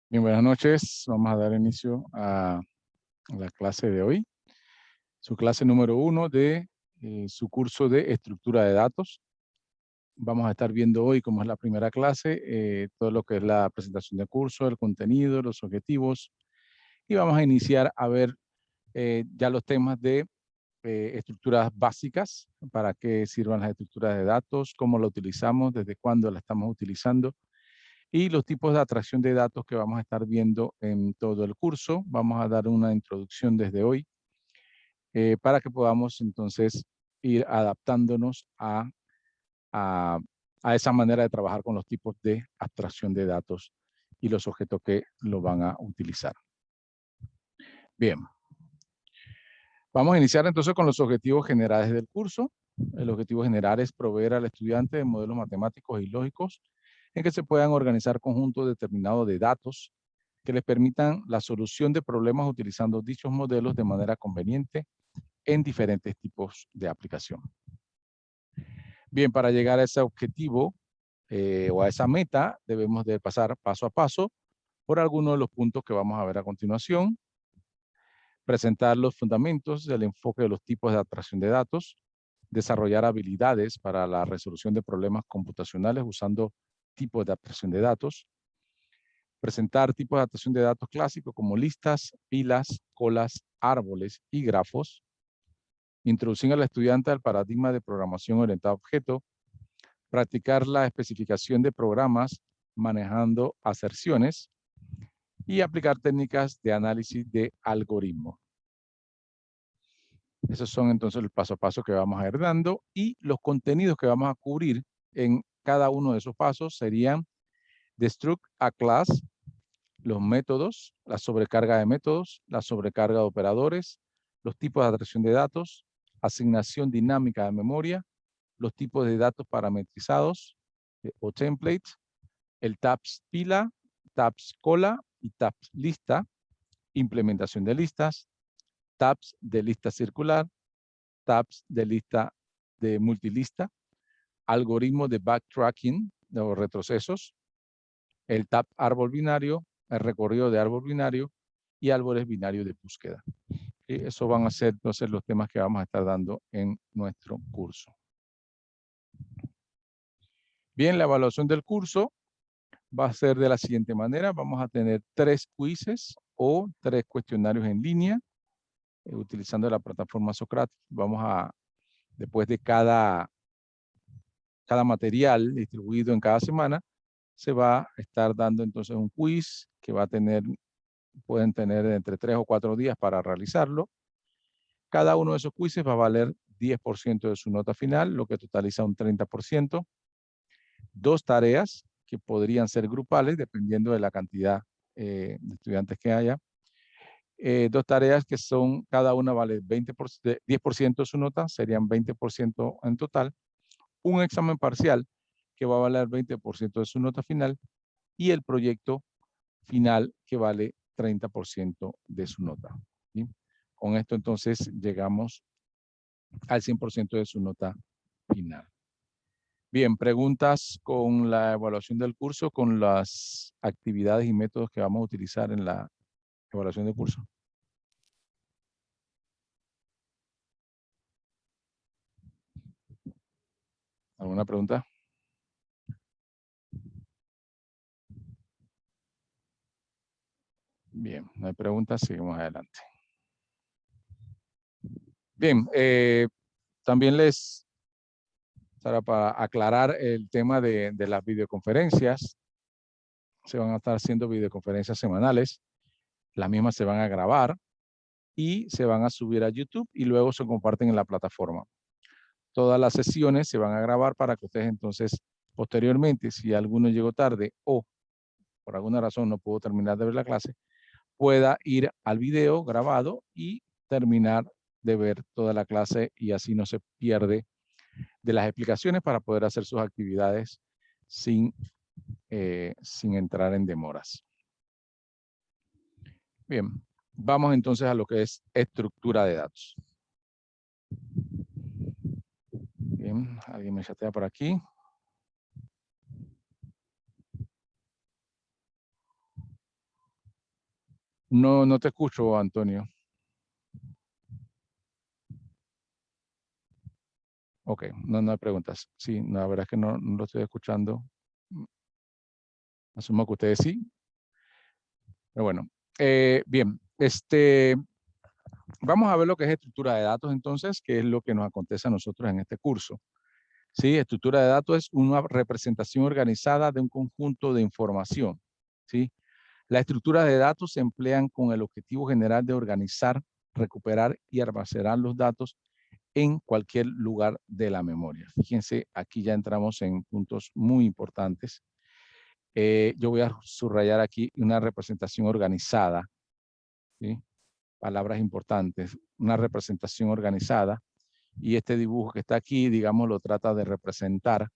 Bien, buenas noches. Vamos a dar inicio a la clase de hoy. Su clase número 1 de su curso de estructura de datos. Vamos a estar viendo hoy, como es la primera clase, todo lo que es la presentación de curso, el contenido, los objetivos. Y vamos a iniciar a ver ya los temas de estructuras básicas, para qué sirvan las estructuras de datos, cómo la utilizamos, desde cuándo la estamos utilizando, y los tipos de atracción de datos que vamos a estar viendo en todo el curso. Vamos a dar una introducción desde hoy para que podamos entonces ir adaptándonos a, a esa manera de trabajar con los tipos de abstracción de datos y los objetos que lo van a utilizar. Bien. Vamos a iniciar entonces con los objetivos generales del curso. El objetivo general es proveer al estudiante de modelos matemáticos y lógicos en que se puedan organizar conjuntos determinados de datos que les permitan la solución de problemas utilizando dichos modelos de manera conveniente en diferentes tipos de aplicación. Bien, para llegar a ese objetivo o a esa meta, debemos de pasar paso a paso por algunos de los puntos que vamos a ver a continuación. Presentar los fundamentos del enfoque de los tipos de abstracción de datos, desarrollar habilidades para la resolución de problemas computacionales usando tipos de abstracción de datos, presentar tipos de abstracción de datos clásicos como listas, pilas, colas, árboles y grafos, introducir al estudiante al paradigma de programación orientada a objeto, practicar la especificación de programas manejando aserciones y aplicar técnicas de análisis de algoritmos. Esos son entonces el paso a paso que vamos a ir dando, y los contenidos que vamos a cubrir en cada uno de esos pasos serían Destruct a Class, los métodos, la sobrecarga de métodos, la sobrecarga de operadores, los tipos de atracción de datos, asignación dinámica de memoria, los tipos de datos parametrizados o templates, el tabs pila, tabs cola y tabs lista, implementación de listas, tabs de lista circular, tabs de lista de multilista, algoritmos de backtracking o retrocesos, el tab árbol binario, el recorrido de árbol binario y árboles binarios de búsqueda. Y eso van a ser entonces los temas que vamos a estar dando en nuestro curso. Bien, la evaluación del curso va a ser de la siguiente manera. Vamos a tener 3 quizzes o 3 cuestionarios en línea utilizando la plataforma Socrates. Vamos a, después de cada material distribuido en cada semana, se va a estar dando entonces un quiz que va a tener, pueden tener entre 3 o 4 días para realizarlo. Cada uno de esos quizzes va a valer 10% de su nota final, lo que totaliza un 30%. 2 tareas que podrían ser grupales, dependiendo de la cantidad de estudiantes que haya. 2 tareas que son, cada una vale 10% de su nota, serían 20% en total. Un examen parcial que va a valer 20% de su nota final, y el proyecto final que vale 30% de su nota. ¿Sí? Con esto entonces llegamos al 100% de su nota final. Bien, preguntas con la evaluación del curso, con las actividades y métodos que vamos a utilizar en la evaluación del curso. ¿Alguna pregunta? Bien, no hay preguntas, seguimos adelante. Bien, también para aclarar el tema de las videoconferencias, se van a estar haciendo videoconferencias semanales, las mismas se van a grabar y se van a subir a YouTube y luego se comparten en la plataforma. Todas las sesiones se van a grabar para que ustedes entonces, posteriormente, si alguno llegó tarde o por alguna razón no pudo terminar de ver la clase, pueda ir al video grabado y terminar de ver toda la clase, y así no se pierde de las explicaciones para poder hacer sus actividades sin entrar en demoras. Bien, vamos entonces a lo que es estructura de datos. Bien, alguien me chatea por aquí. No te escucho, Antonio. Ok, no hay preguntas. Sí, la verdad es que no lo estoy escuchando. Asumo que ustedes sí. Pero bueno, bien, vamos a ver lo que es estructura de datos entonces, que es lo que nos acontece a nosotros en este curso. Sí, estructura de datos es una representación organizada de un conjunto de información. ¿Sí? Las estructuras de datos se emplean con el objetivo general de organizar, recuperar y almacenar los datos en cualquier lugar de la memoria. Fíjense, aquí ya entramos en puntos muy importantes. Yo voy a subrayar aquí una representación organizada, ¿sí? Palabras importantes, una representación organizada. Y este dibujo que está aquí, digamos, lo trata de representar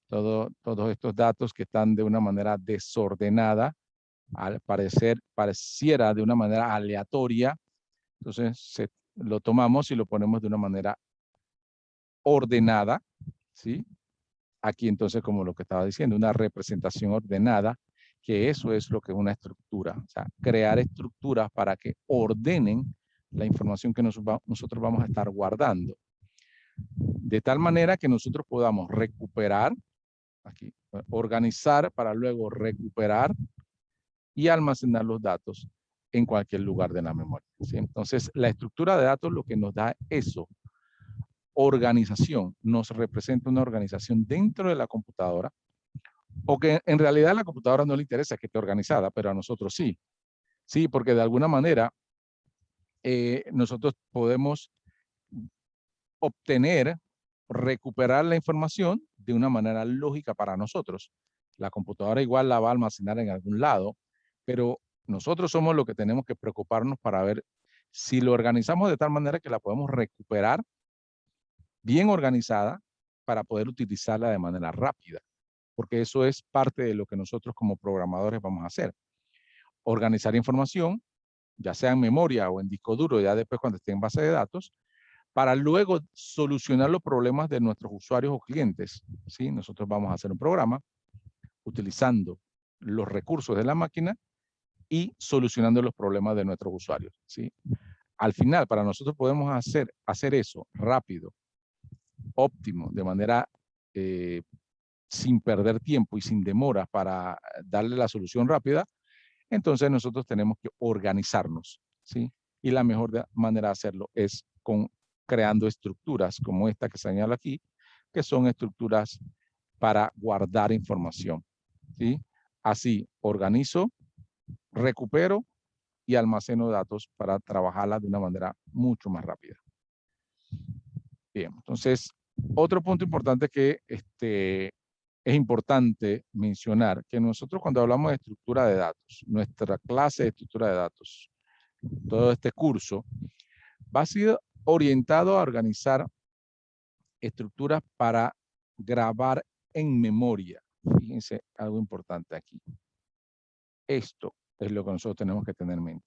todos estos datos que están de una manera desordenada, al parecer, pareciera de una manera aleatoria. Entonces, lo tomamos y lo ponemos de una manera ordenada, ¿sí? Aquí entonces, como lo que estaba diciendo, una representación ordenada, que eso es lo que es una estructura. O sea, crear estructuras para que ordenen la información que nosotros vamos a estar guardando. De tal manera que nosotros podamos recuperar, aquí, organizar para luego recuperar y almacenar los datos en cualquier lugar de la memoria. ¿Sí? Entonces, la estructura de datos lo que nos da eso, organización, nos representa una organización dentro de la computadora, o que en realidad a la computadora no le interesa que esté organizada, pero a nosotros sí. Sí, porque de alguna manera nosotros podemos obtener, recuperar la información de una manera lógica para nosotros. La computadora igual la va a almacenar en algún lado, pero nosotros somos los que tenemos que preocuparnos para ver si lo organizamos de tal manera que la podemos recuperar bien organizada para poder utilizarla de manera rápida, porque eso es parte de lo que nosotros como programadores vamos a hacer. Organizar información, ya sea en memoria o en disco duro, ya después cuando esté en base de datos, para luego solucionar los problemas de nuestros usuarios o clientes. ¿Sí? Nosotros vamos a hacer un programa utilizando los recursos de la máquina y solucionando los problemas de nuestros usuarios. ¿Sí? Al final, para nosotros podemos hacer eso rápido, óptimo, de manera sin perder tiempo y sin demora para darle la solución rápida, entonces nosotros tenemos que organizarnos, ¿sí? Y la mejor manera de hacerlo es creando estructuras como esta que señalo aquí, que son estructuras para guardar información, ¿sí? Así organizo, recupero y almaceno datos para trabajarla de una manera mucho más rápida. Bien, entonces, otro punto importante que es importante mencionar, que nosotros cuando hablamos de estructura de datos, nuestra clase de estructura de datos, todo este curso, va a ser orientado a organizar estructuras para grabar en memoria. Fíjense algo importante aquí. Esto es lo que nosotros tenemos que tener en mente.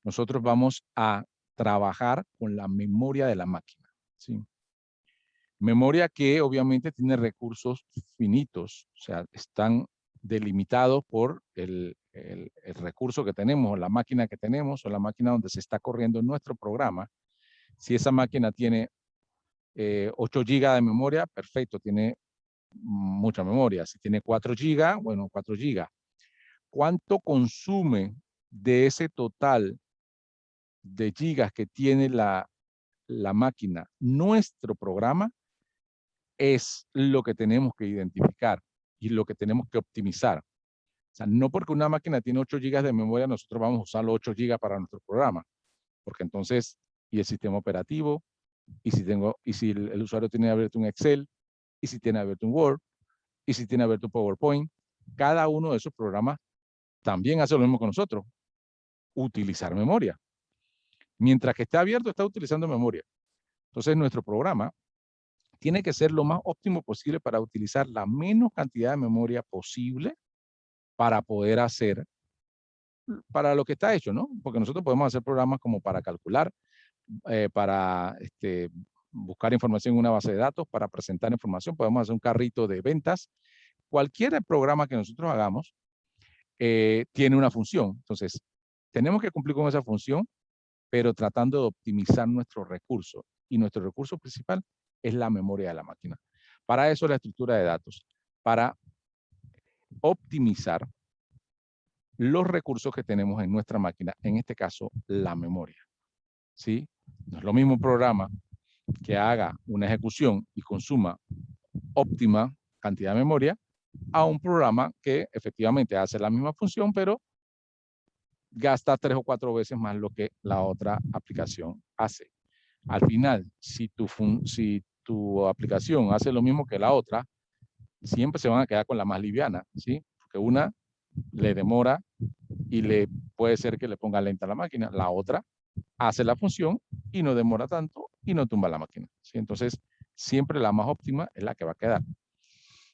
Nosotros vamos a trabajar con la memoria de la máquina, ¿sí? Memoria que obviamente tiene recursos finitos, o sea, están delimitados por el recurso que tenemos, la máquina que tenemos o la máquina donde se está corriendo nuestro programa. Si esa máquina tiene 8 GB de memoria, perfecto, tiene mucha memoria. Si tiene 4 GB, bueno, 4 GB. ¿Cuánto consume de ese total de gigas que tiene la máquina nuestro programa? Es lo que tenemos que identificar y lo que tenemos que optimizar. O sea, no porque una máquina tiene 8 GB de memoria, nosotros vamos a usar los 8 GB para nuestro programa, porque entonces, y el sistema operativo, y si el usuario tiene abierto un Excel, y si tiene abierto un Word, y si tiene abierto un PowerPoint, cada uno de esos programas también hace lo mismo con nosotros, utilizar memoria. Mientras que esté abierto, está utilizando memoria. Entonces, nuestro programa tiene que ser lo más óptimo posible para utilizar la menos cantidad de memoria posible para poder hacer, para lo que está hecho, ¿no? Porque nosotros podemos hacer programas como para calcular, para buscar información en una base de datos, para presentar información, podemos hacer un carrito de ventas. Cualquier programa que nosotros hagamos tiene una función. Entonces, Tenemos que cumplir con esa función, pero tratando de optimizar nuestros recursos. Y nuestro recurso principal es la memoria de la máquina. Para eso la estructura de datos, para optimizar los recursos que tenemos en nuestra máquina, en este caso, la memoria. ¿Sí? No es lo mismo un programa que haga una ejecución y consuma óptima cantidad de memoria a un programa que efectivamente hace la misma función, pero gasta 3 o 4 veces más lo que la otra aplicación hace. Al final, si tu aplicación hace lo mismo que la otra, siempre se van a quedar con la más liviana, ¿sí? Porque una le demora y le puede ser que le ponga lenta la máquina. La otra hace la función y no demora tanto y no tumba la máquina, ¿sí? Entonces, siempre la más óptima es la que va a quedar.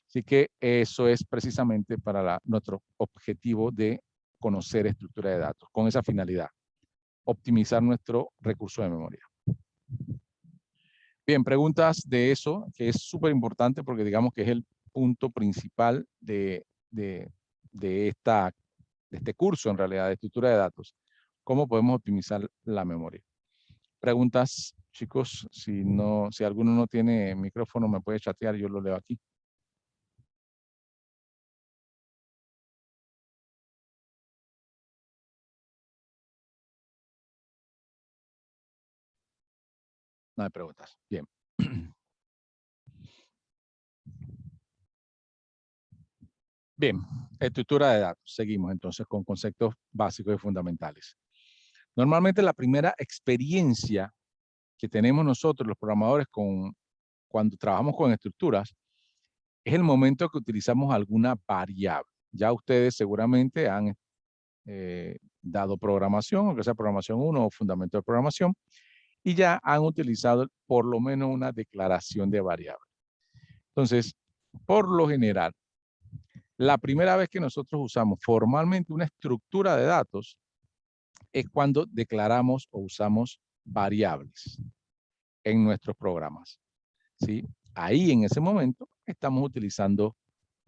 Así que eso es precisamente para nuestro objetivo de conocer estructura de datos, con esa finalidad, optimizar nuestro recurso de memoria. Bien, preguntas de eso, que es súper importante porque digamos que es el punto principal de este curso, en realidad, de estructura de datos. ¿Cómo podemos optimizar la memoria? Preguntas, chicos, si alguno no tiene micrófono, me puede chatear, yo lo leo aquí. No hay preguntas. Bien. Bien, estructura de datos. Seguimos entonces con conceptos básicos y fundamentales. Normalmente la primera experiencia que tenemos nosotros, los programadores, cuando trabajamos con estructuras, es el momento que utilizamos alguna variable. Ya ustedes seguramente han dado programación, aunque sea programación 1 o fundamento de programación, y ya han utilizado por lo menos una declaración de variable. Entonces, por lo general, la primera vez que nosotros usamos formalmente una estructura de datos es cuando declaramos o usamos variables en nuestros programas, ¿sí? Ahí en ese momento estamos utilizando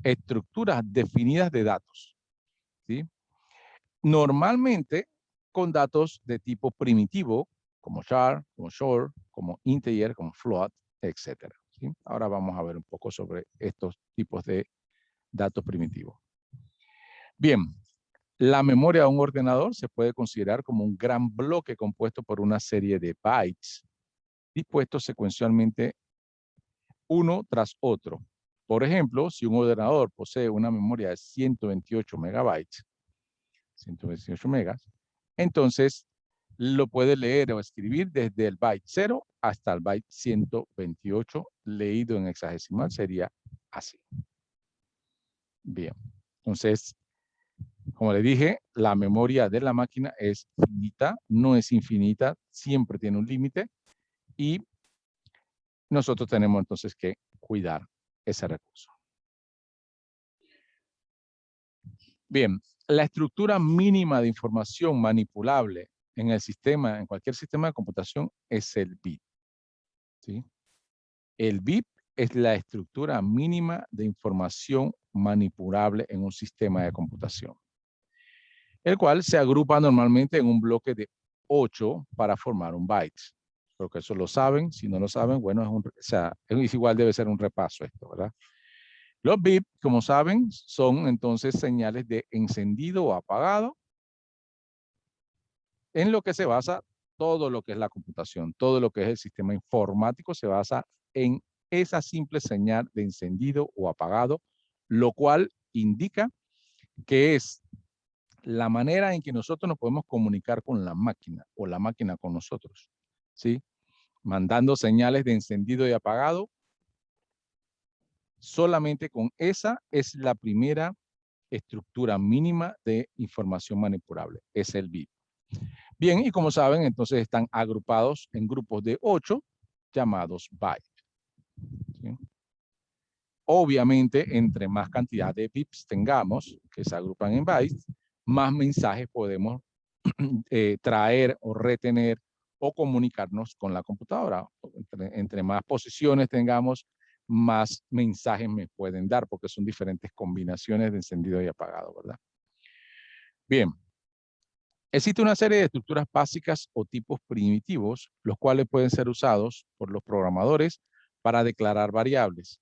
estructuras definidas de datos, ¿sí? Normalmente con datos de tipo primitivo, como char, como short, como integer, como float, etc. ¿Sí? Ahora vamos a ver un poco sobre estos tipos de datos primitivos. Bien, la memoria de un ordenador se puede considerar como un gran bloque compuesto por una serie de bytes dispuestos secuencialmente uno tras otro. Por ejemplo, si un ordenador posee una memoria de 128 megabytes, 128 megas, entonces lo puede leer o escribir desde el byte 0 hasta el byte 128, leído en hexadecimal sería así. Bien, entonces, como le dije, la memoria de la máquina es finita, no es infinita, siempre tiene un límite y nosotros tenemos entonces que cuidar ese recurso. Bien, la estructura mínima de información manipulable en el sistema, en cualquier sistema de computación, es el bit, ¿sí? El bit es la estructura mínima de información manipulable en un sistema de computación, el cual se agrupa normalmente en un bloque de 8 para formar un byte. Creo que eso lo saben. Si no lo saben, bueno, es igual, debe ser un repaso esto, ¿verdad? Los bits, como saben, son entonces señales de encendido o apagado en lo que se basa todo lo que es la computación, todo lo que es el sistema informático se basa en esa simple señal de encendido o apagado, lo cual indica que es la manera en que nosotros nos podemos comunicar con la máquina o la máquina con nosotros, ¿sí? Mandando señales de encendido y apagado. Solamente con esa es la primera estructura mínima de información manipulable, es el bit. Bien, y como saben, entonces están agrupados en grupos de 8 llamados bytes, ¿sí? Obviamente, entre más cantidad de bits tengamos que se agrupan en bytes, más mensajes podemos traer o retener o comunicarnos con la computadora. Entre más posiciones tengamos, más mensajes me pueden dar, porque son diferentes combinaciones de encendido y apagado, ¿verdad? Bien. Existe una serie de estructuras básicas o tipos primitivos, los cuales pueden ser usados por los programadores para declarar variables.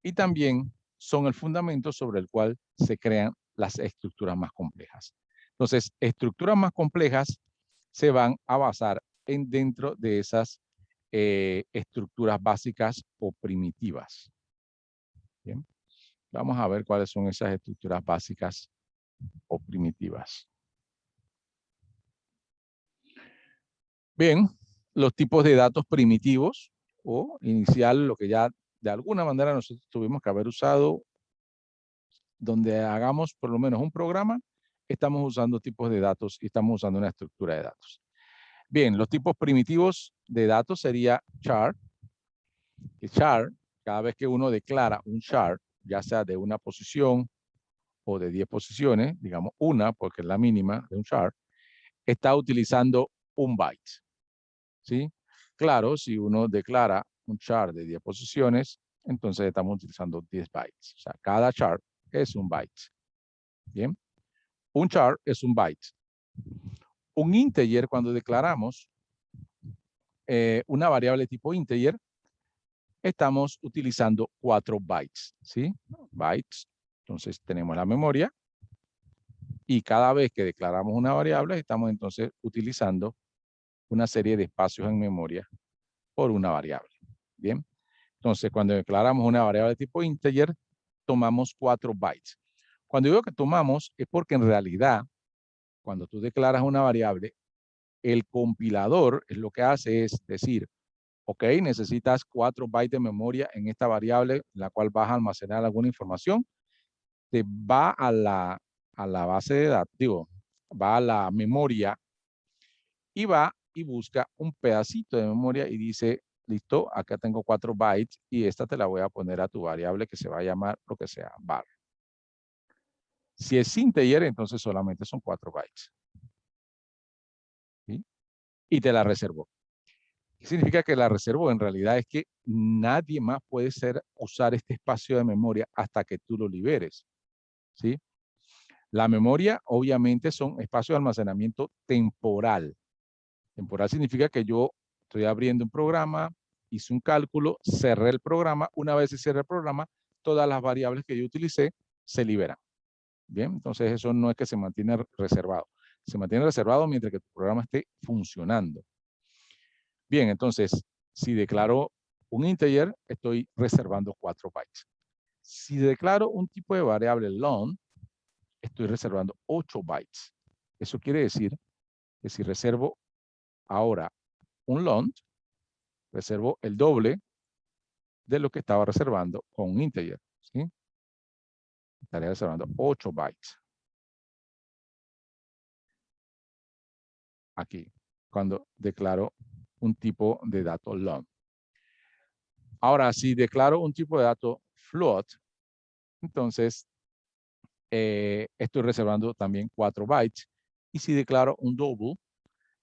Y también son el fundamento sobre el cual se crean las estructuras más complejas. Entonces, estructuras más complejas se van a basar dentro de esas estructuras básicas o primitivas. Bien. Vamos a ver cuáles son esas estructuras básicas o primitivas. Bien, los tipos de datos primitivos o inicial, lo que ya de alguna manera nosotros tuvimos que haber usado, donde hagamos por lo menos un programa, estamos usando tipos de datos y estamos usando una estructura de datos. Bien, los tipos primitivos de datos sería char. Que char, cada vez que uno declara un char, ya sea de una posición o de 10 posiciones, digamos una, porque es la mínima de un char, está utilizando un byte. ¿Sí? Claro, si uno declara un char de 10 posiciones, entonces estamos utilizando 10 bytes. O sea, cada char es un byte. Bien. Un char es un byte. Un integer, cuando declaramos una variable tipo integer, estamos utilizando 4 bytes. ¿Sí? Bytes. Entonces tenemos la memoria. Y cada vez que declaramos una variable, estamos entonces utilizando una serie de espacios en memoria por una variable. Bien. Entonces, cuando declaramos una variable de tipo integer, tomamos 4 bytes. Cuando digo que tomamos, es porque en realidad, cuando tú declaras una variable, el compilador es lo que hace es decir, ok, necesitas 4 bytes de memoria en esta variable, la cual vas a almacenar alguna información, te va a la base de datos, digo, va a la memoria y va y busca un pedacito de memoria y dice, listo, acá tengo 4 bytes y esta te la voy a poner a tu variable que se va a llamar lo que sea, var. Si es integer, entonces solamente son 4 bytes. ¿Sí? Y te la reservo. ¿Qué significa que la reservo? En realidad es que nadie más puede usar este espacio de memoria hasta que tú lo liberes. ¿Sí? La memoria, obviamente, son espacios de almacenamiento temporal. Temporal significa que yo estoy abriendo un programa, hice un cálculo, cerré el programa. Una vez se cierra el programa, todas las variables que yo utilicé se liberan. Bien, entonces eso no es que se mantiene reservado. Se mantiene reservado mientras que tu programa esté funcionando. Bien, entonces, si declaro un integer, estoy reservando 4 bytes. Si declaro un tipo de variable long, estoy reservando 8 bytes. Eso quiere decir que si reservo ahora un long, reservo el doble de lo que estaba reservando con un integer. ¿Sí? Estaría reservando 8 bytes. Aquí, cuando declaro un tipo de dato long. Ahora, si declaro un tipo de dato float, entonces estoy reservando también 4 bytes. Y si declaro un double,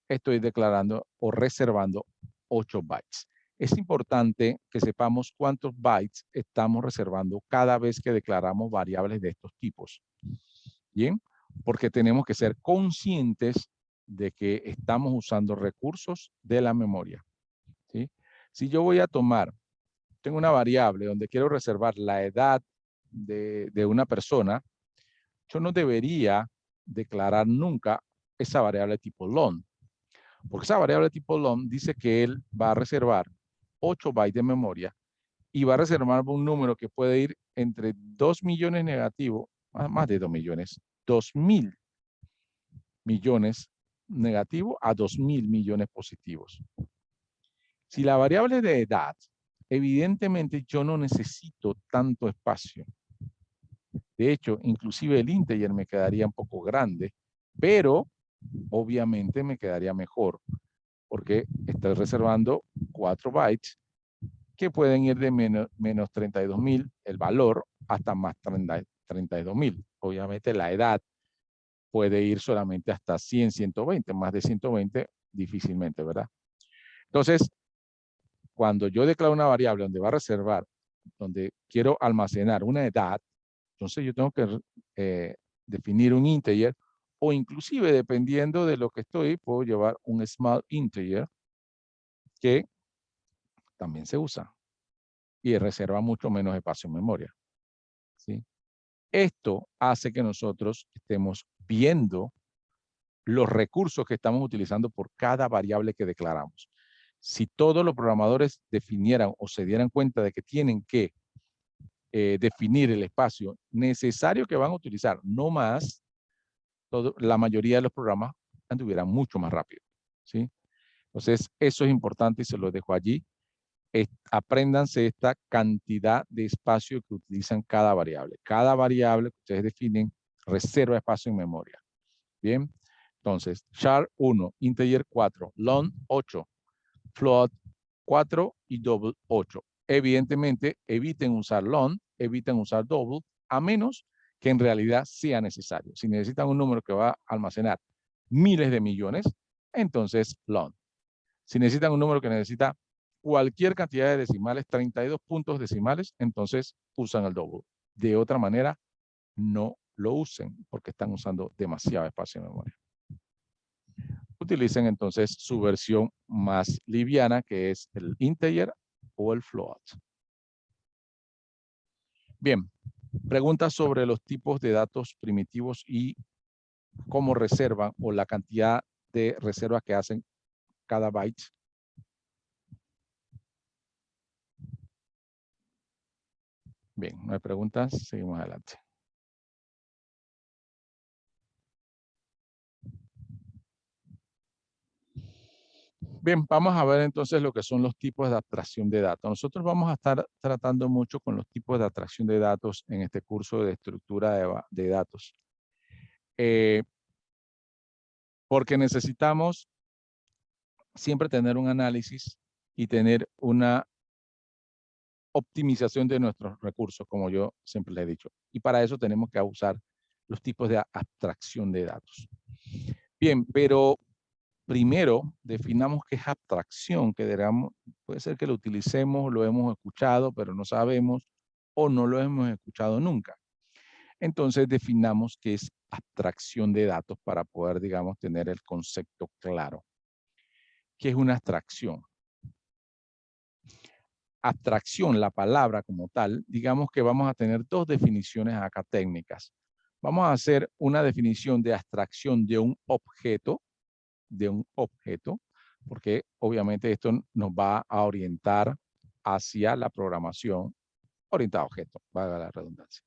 estoy declarando o reservando 8 bytes. Es importante que sepamos cuántos bytes estamos reservando cada vez que declaramos variables de estos tipos. Bien, porque tenemos que ser conscientes de que estamos usando recursos de la memoria. ¿Sí? Si yo voy a tomar, tengo una variable donde quiero reservar la edad de una persona, yo no debería declarar nunca esa variable tipo long. Porque esa variable tipo long dice que él va a reservar 8 bytes de memoria y va a reservar un número que puede ir entre 2 millones negativo, más de 2 millones, 2.000 millones negativo a 2.000 millones positivos. Si la variable de edad, evidentemente yo no necesito tanto espacio. De hecho, inclusive el integer me quedaría un poco grande, pero obviamente me quedaría mejor porque estoy reservando 4 bytes que pueden ir de menos 32.000 el valor hasta más 32.000. Obviamente la edad puede ir solamente hasta 100, 120, más de 120 difícilmente, ¿verdad? Entonces, cuando yo declaro una variable donde va a reservar, donde quiero almacenar una edad, entonces yo tengo que definir un integer o inclusive dependiendo de lo que estoy, puedo llevar un small integer que también se usa y reserva mucho menos espacio en memoria, ¿sí? Esto hace que nosotros estemos viendo los recursos que estamos utilizando por cada variable que declaramos. Si todos los programadores definieran o se dieran cuenta de que tienen que definir el espacio necesario que van a utilizar, no más, la mayoría de los programas anduvieran mucho más rápido, ¿sí? Entonces, eso es importante y se lo dejo allí. Apréndanse esta cantidad de espacio que utilizan cada variable. Cada variable que ustedes definen reserva espacio en memoria. Bien, entonces, char 1, integer 4, long 8, float 4 y double 8. Evidentemente, eviten usar long, eviten usar double, a menos que en realidad sea necesario. Si necesitan un número que va a almacenar miles de millones, entonces long. Si necesitan un número que necesita cualquier cantidad de decimales, 32 puntos decimales, entonces usan el double. De otra manera, no lo usen porque están usando demasiado espacio en memoria. Utilicen entonces su versión más liviana, que es el integer o el float. Bien, preguntas sobre los tipos de datos primitivos y cómo reservan o la cantidad de reservas que hacen cada byte. Bien, no hay preguntas, seguimos adelante. Bien, vamos a ver entonces lo que son los tipos de abstracción de datos. Nosotros vamos a estar tratando mucho con los tipos de abstracción de datos en este curso de estructura de datos. Porque necesitamos siempre tener un análisis y tener una optimización de nuestros recursos, como yo siempre le he dicho. Y para eso tenemos que usar los tipos de abstracción de datos. Bien, pero primero definamos qué es abstracción, que digamos, puede ser que lo utilicemos, lo hemos escuchado, pero no sabemos o no lo hemos escuchado nunca. Entonces definamos qué es abstracción de datos para poder, digamos, tener el concepto claro. ¿Qué es una abstracción? Abstracción, la palabra como tal, digamos que vamos a tener dos definiciones acá técnicas. Vamos a hacer una definición de abstracción de un objeto, porque obviamente esto nos va a orientar hacia la programación orientada a objetos, valga la redundancia.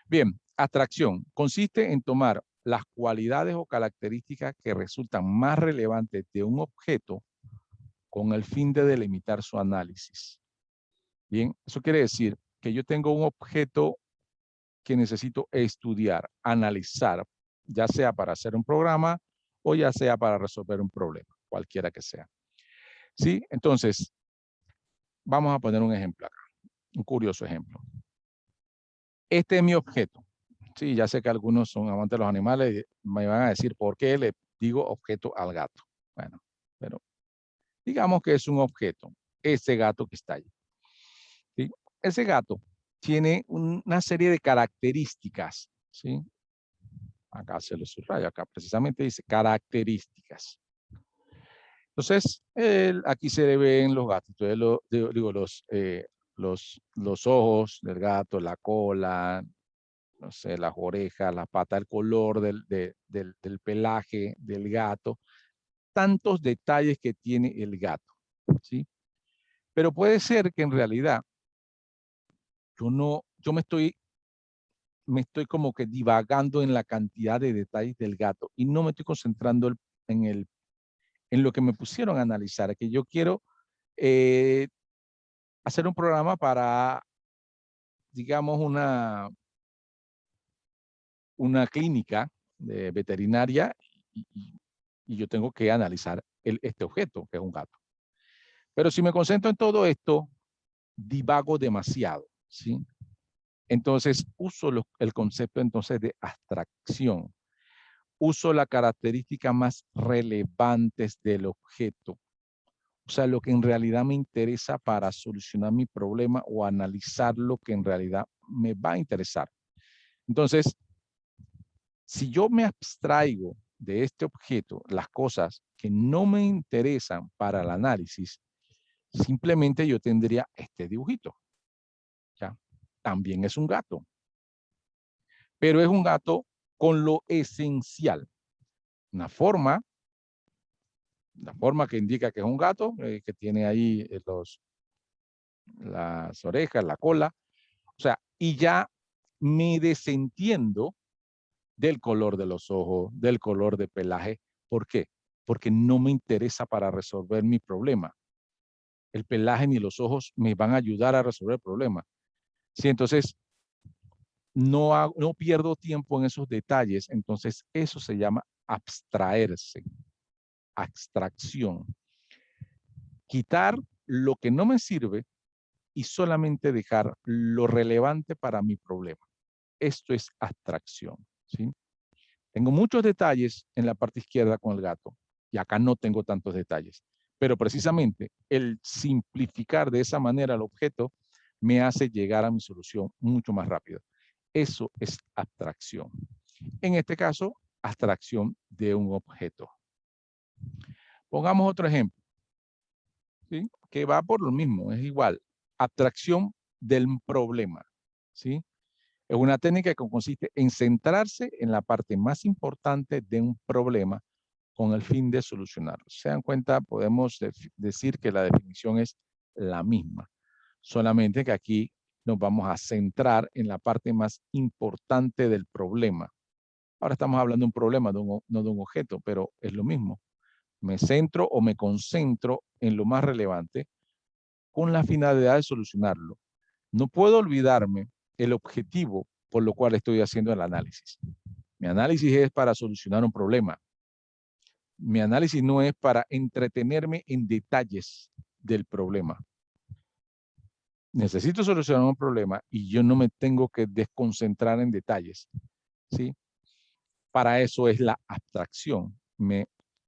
Bien, abstracción consiste en tomar las cualidades o características que resultan más relevantes de un objeto con el fin de delimitar su análisis. Bien, eso quiere decir que yo tengo un objeto que necesito estudiar, analizar, ya sea para hacer un programa o ya sea para resolver un problema, cualquiera que sea. ¿Sí? Entonces, vamos a poner un ejemplo acá, un curioso ejemplo. Este es mi objeto. Sí, ya sé que algunos son amantes de los animales y me van a decir por qué le digo objeto al gato. Bueno, pero digamos que es un objeto, ese gato que está ahí. ¿Sí? Ese gato tiene una serie de características, ¿sí? Acá se lo subrayo, acá precisamente dice características. Entonces, aquí se le ven los gatos, entonces digo, los ojos del gato, la cola, no sé, las orejas, la pata, el color del pelaje del gato, tantos detalles que tiene el gato, ¿sí? Pero puede ser que en realidad yo me estoy como que divagando en la cantidad de detalles del gato y no me estoy concentrando en lo que me pusieron a analizar, que yo quiero hacer un programa para, digamos, una clínica veterinaria y yo tengo que analizar este objeto, que es un gato. Pero si me concentro en todo esto, divago demasiado, ¿sí? Entonces, uso el concepto entonces de abstracción. Uso las características más relevantes del objeto. O sea, lo que en realidad me interesa para solucionar mi problema o analizar lo que en realidad me va a interesar. Entonces, Si yo me abstraigo de este objeto las cosas que no me interesan para el análisis, simplemente yo tendría este dibujito. ¿Ya? También es un gato, pero es un gato con lo esencial. Una forma, la forma que indica que es un gato, que tiene ahí las orejas, la cola, o sea, y ya me desentiendo del color de los ojos, del color de pelaje. ¿Por qué? Porque no me interesa para resolver mi problema. El pelaje ni los ojos me van a ayudar a resolver el problema. Sí, entonces no pierdo tiempo en esos detalles, entonces eso se llama abstraerse, abstracción. Quitar lo que no me sirve y solamente dejar lo relevante para mi problema. Esto es abstracción, ¿sí? Tengo muchos detalles en la parte izquierda con el gato y acá no tengo tantos detalles, pero precisamente el simplificar de esa manera el objeto me hace llegar a mi solución mucho más rápido. Eso es abstracción. En este caso, abstracción de un objeto. Pongamos otro ejemplo, ¿sí? Que va por lo mismo, es igual. Abstracción del problema, ¿sí? Es una técnica que consiste en centrarse en la parte más importante de un problema con el fin de solucionarlo. Se dan cuenta, podemos decir que la definición es la misma, solamente que aquí nos vamos a centrar en la parte más importante del problema. Ahora estamos hablando de un problema, no de un objeto, pero es lo mismo. Me centro o me concentro en lo más relevante con la finalidad de solucionarlo. No puedo olvidarme el objetivo por lo cual estoy haciendo el análisis. Mi análisis es para solucionar un problema. Mi análisis no es para entretenerme en detalles del problema. Necesito solucionar un problema y yo no me tengo que desconcentrar en detalles, ¿sí? Para eso es la abstracción. Me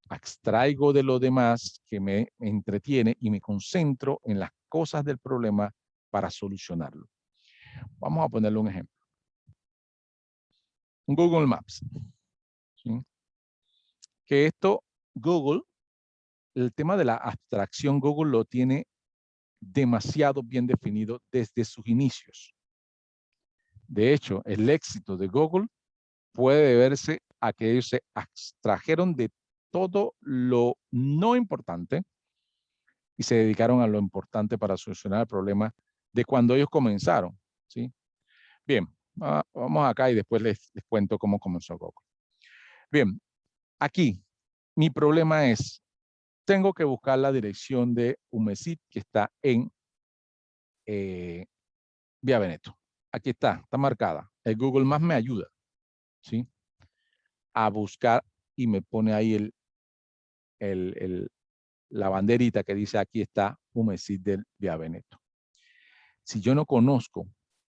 abstraigo de lo demás que me entretiene y me concentro en las cosas del problema para solucionarlo. Vamos a ponerle un ejemplo. Google Maps, ¿sí? Que esto, Google, el tema de la abstracción, Google lo tiene demasiado bien definido desde sus inicios. De hecho, el éxito de Google puede deberse a que ellos se abstrajeron de todo lo no importante y se dedicaron a lo importante para solucionar el problema de cuando ellos comenzaron, ¿sí? Bien, vamos acá y después les cuento cómo comenzó Google. Bien, aquí mi problema es, tengo que buscar la dirección de Umesit que está en Vía Veneto. Aquí está marcada. El Google Maps me ayuda, ¿sí? A buscar y me pone ahí la banderita que dice aquí está Umesit del Vía Veneto. Si yo no conozco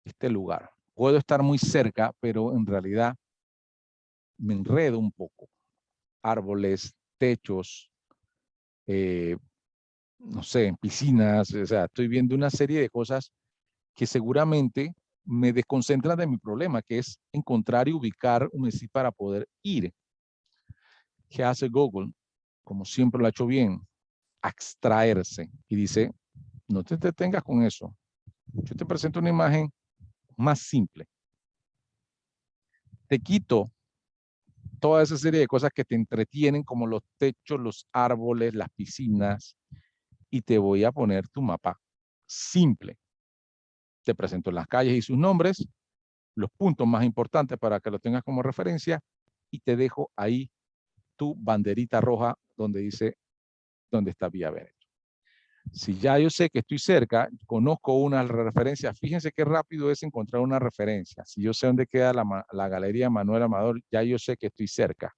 este lugar, puedo estar muy cerca, pero en realidad me enredo un poco. Árboles, techos, no sé, piscinas, o sea, estoy viendo una serie de cosas que seguramente me desconcentran de mi problema, que es encontrar y ubicar un sitio para poder ir. ¿Qué hace Google? Como siempre lo ha hecho bien, abstraerse y dice, no te detengas con eso. Yo te presento una imagen más simple. Te quito toda esa serie de cosas que te entretienen, como los techos, los árboles, las piscinas, y te voy a poner tu mapa simple. Te presento las calles y sus nombres, los puntos más importantes para que lo tengas como referencia, y te dejo ahí tu banderita roja donde dice dónde está Vía Veneto. Si ya yo sé que estoy cerca, conozco una referencia, fíjense qué rápido es encontrar una referencia. Si yo sé dónde queda la Galería Manuel Amador, ya yo sé que estoy cerca.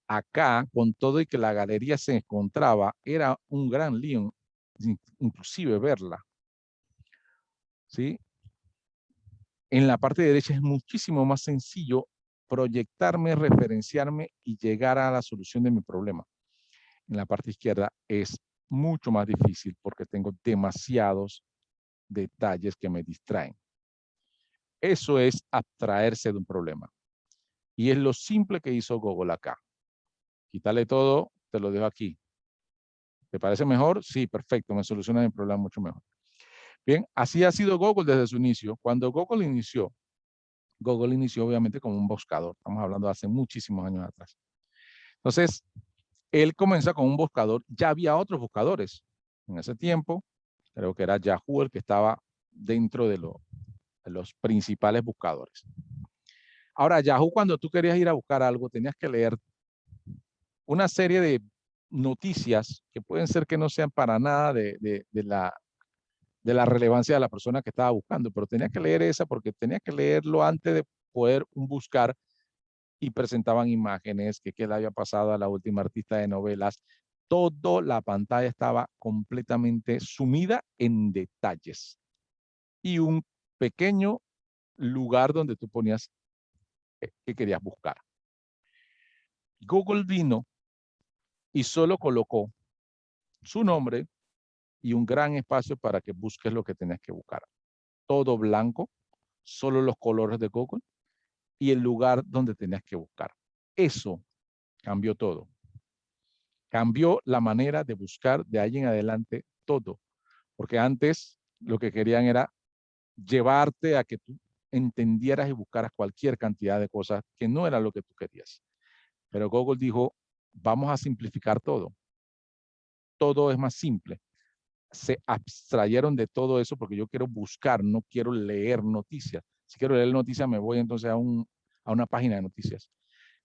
Acá, con todo y que la galería se encontraba, era un gran lío, inclusive verla, ¿sí? En la parte derecha es muchísimo más sencillo proyectarme, referenciarme y llegar a la solución de mi problema. En la parte izquierda es mucho más difícil porque tengo demasiados detalles que me distraen. Eso es abstraerse de un problema. Y es lo simple que hizo Google acá. Quítale todo, te lo dejo aquí. ¿Te parece mejor? Sí, perfecto, me soluciona el problema mucho mejor. Bien, así ha sido Google desde su inicio. Cuando Google inició obviamente como un buscador. Estamos hablando de hace muchísimos años atrás. Entonces, él comienza con un buscador. Ya había otros buscadores. En ese tiempo, creo que era Yahoo el que estaba dentro de los principales buscadores. Ahora, Yahoo, cuando tú querías ir a buscar algo, tenías que leer una serie de noticias que pueden ser que no sean para nada de la relevancia de la persona que estaba buscando, pero tenía que leer esa porque tenía que leerlo antes de poder buscar, y presentaban imágenes, que qué le había pasado a la última artista de novelas. Toda la pantalla estaba completamente sumida en detalles y un pequeño lugar donde tú ponías que querías buscar. Google vino y solo colocó su nombre y un gran espacio para que busques lo que tenías que buscar. Todo blanco, solo los colores de Google y el lugar donde tenías que buscar. Eso cambió todo. Cambió la manera de buscar de ahí en adelante todo. Porque antes lo que querían era llevarte a que tú entendieras y buscaras cualquier cantidad de cosas que no era lo que tú querías. Pero Google dijo, vamos a simplificar todo. Todo es más simple. Se abstrayeron de todo eso porque yo quiero buscar, no quiero leer noticias. Si quiero leer noticias, me voy entonces a una página de noticias.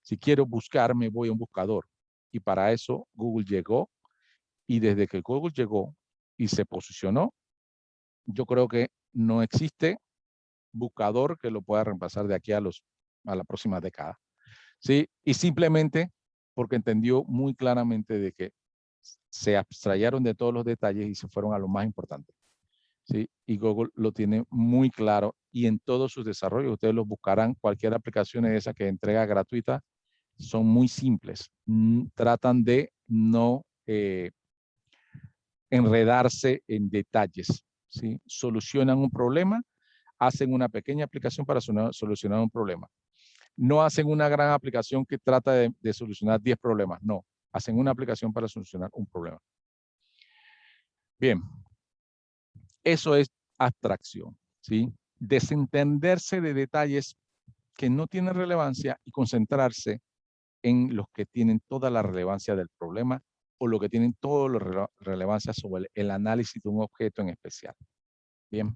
Si quiero buscar, me voy a un buscador. Y para eso Google llegó, y desde que Google llegó y se posicionó, yo creo que no existe buscador que lo pueda reemplazar de aquí a la próxima década. ¿Sí? Y simplemente porque entendió muy claramente de que se abstrayeron de todos los detalles y se fueron a lo más importante. ¿Sí? Y Google lo tiene muy claro, y en todos sus desarrollos, ustedes los buscarán, cualquier aplicación de esa que entrega gratuita, son muy simples. Tratan de no enredarse en detalles. ¿Sí? Solucionan un problema, hacen una pequeña aplicación para solucionar un problema. No hacen una gran aplicación que trata de solucionar 10 problemas, no. Hacen una aplicación para solucionar un problema. Bien, eso es abstracción, ¿sí? Desentenderse de detalles que no tienen relevancia y concentrarse en los que tienen toda la relevancia del problema, o lo que tienen toda la relevancia sobre el análisis de un objeto en especial. Bien,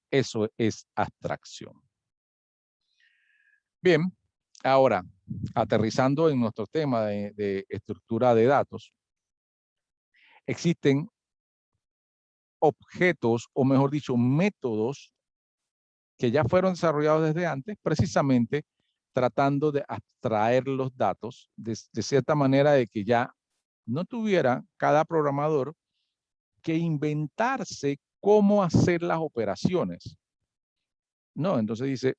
eso es abstracción. Bien, ahora, aterrizando en nuestro tema de estructura de datos, existen objetos, o mejor dicho, métodos que ya fueron desarrollados desde antes, precisamente tratando de abstraer los datos de cierta manera, de que ya no tuviera cada programador que inventarse cómo hacer las operaciones. No, entonces dice,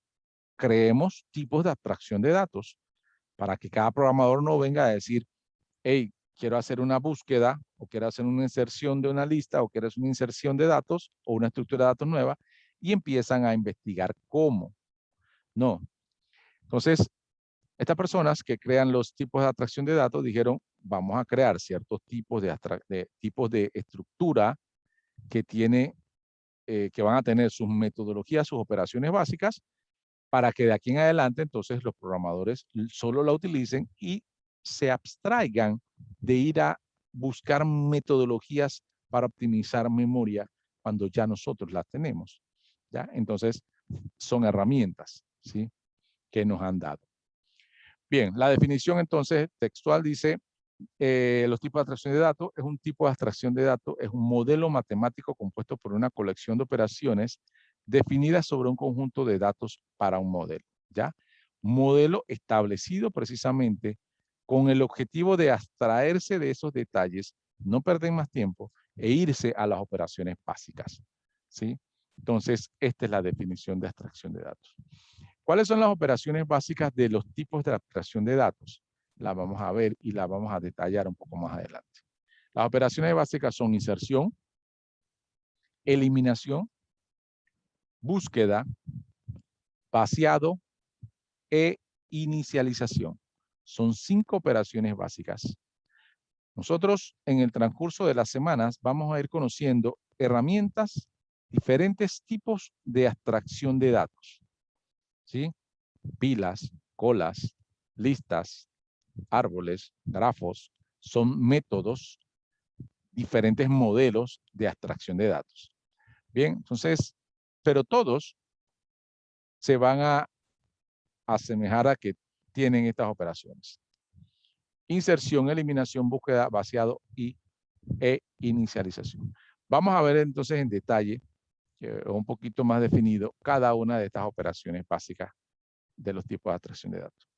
creemos tipos de abstracción de datos para que cada programador no venga a decir, hey, quiero hacer una búsqueda, o quiero hacer una inserción de una lista, o quiero hacer una inserción de datos o una estructura de datos nueva, y empiezan a investigar cómo. No. Entonces, estas personas que crean los tipos de abstracción de datos dijeron, vamos a crear ciertos tipos de estructura que que van a tener sus metodologías, sus operaciones básicas, para que de aquí en adelante entonces los programadores solo la utilicen y se abstraigan de ir a buscar metodologías para optimizar memoria cuando ya nosotros las tenemos. ¿Ya? Entonces, son herramientas, ¿sí?, que nos han dado. Bien, la definición entonces textual dice, los tipos de abstracción de datos es un tipo de abstracción de datos, es un modelo matemático compuesto por una colección de operaciones definidas sobre un conjunto de datos para un modelo, ¿ya? Modelo establecido precisamente con el objetivo de abstraerse de esos detalles, no perder más tiempo e irse a las operaciones básicas, ¿sí? Entonces, esta es la definición de abstracción de datos. ¿Cuáles son las operaciones básicas de los tipos de abstracción de datos? La vamos a ver y la vamos a detallar un poco más adelante. Las operaciones básicas son inserción, eliminación, búsqueda, vaciado e inicialización. Son 5 operaciones básicas. Nosotros en el transcurso de las semanas vamos a ir conociendo herramientas, diferentes tipos de abstracción de datos, ¿sí? Pilas, colas, listas, árboles, grafos, son métodos, diferentes modelos de abstracción de datos. Bien, entonces, pero todos se van a asemejar a que tienen estas operaciones. Inserción, eliminación, búsqueda, vaciado e inicialización. Vamos a ver entonces en detalle, un poquito más definido, cada una de estas operaciones básicas de los tipos de abstracción de datos.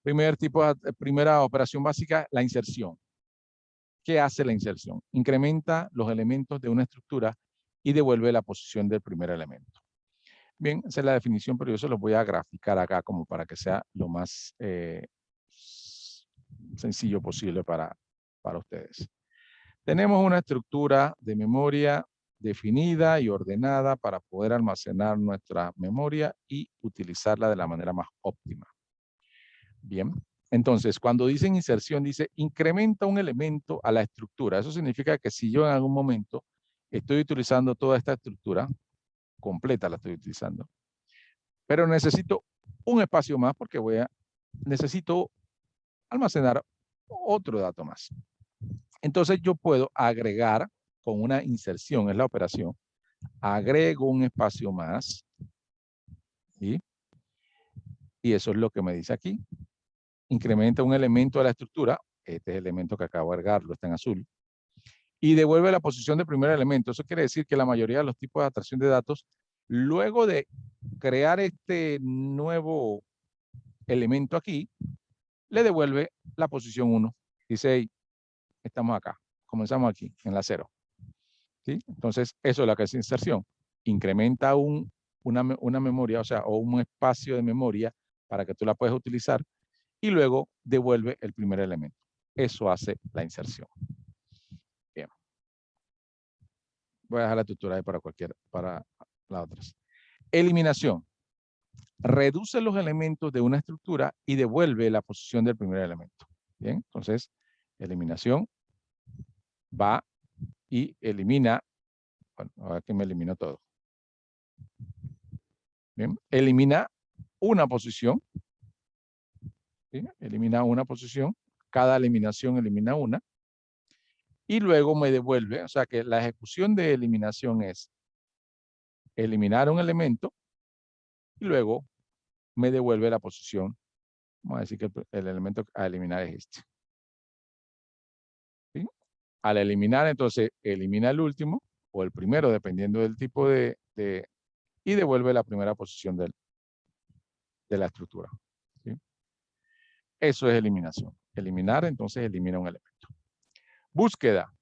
Primera operación básica, la inserción. ¿Qué hace la inserción? Incrementa los elementos de una estructura y devuelve la posición del primer elemento. Bien, esa es la definición, pero yo se los voy a graficar acá como para que sea lo más sencillo posible para ustedes. Tenemos una estructura de memoria definida y ordenada para poder almacenar nuestra memoria y utilizarla de la manera más óptima. Bien, entonces cuando dicen inserción, dice incrementa un elemento a la estructura. Eso significa que si yo en algún momento estoy utilizando toda esta estructura, completa la estoy utilizando, pero necesito un espacio más porque necesito almacenar otro dato más. Entonces yo puedo agregar con una inserción, es la operación, agrego un espacio más, ¿sí? Y eso es lo que me dice aquí. Incrementa un elemento de la estructura, este es el elemento que acabo de agregarlo, está en azul, y devuelve la posición del primer elemento. Eso quiere decir que la mayoría de los tipos de abstracción de datos, luego de crear este nuevo elemento aquí, le devuelve la posición 1. Dice, hey, estamos acá, comenzamos aquí, en la 0. ¿Sí? Entonces, eso es lo que es inserción. Incrementa una memoria, o sea, o un espacio de memoria para que tú la puedas utilizar y luego devuelve el primer elemento. Eso hace la inserción. Bien. Voy a dejar la estructura ahí para las otras. Eliminación. Reduce los elementos de una estructura y devuelve la posición del primer elemento. Bien, entonces, eliminación va y elimina, bueno, ahora que me eliminó todo. Bien, elimina una posición, ¿sí? Elimina una posición, cada eliminación elimina una, y luego me devuelve, o sea que la ejecución de eliminación es eliminar un elemento, y luego me devuelve la posición, vamos a decir que el elemento a eliminar es este. ¿Sí? Al eliminar, entonces, elimina el último, o el primero, dependiendo del tipo y devuelve la primera posición de la estructura. ¿Sí? Eso es eliminación. Eliminar, entonces, elimina un elemento. Búsqueda.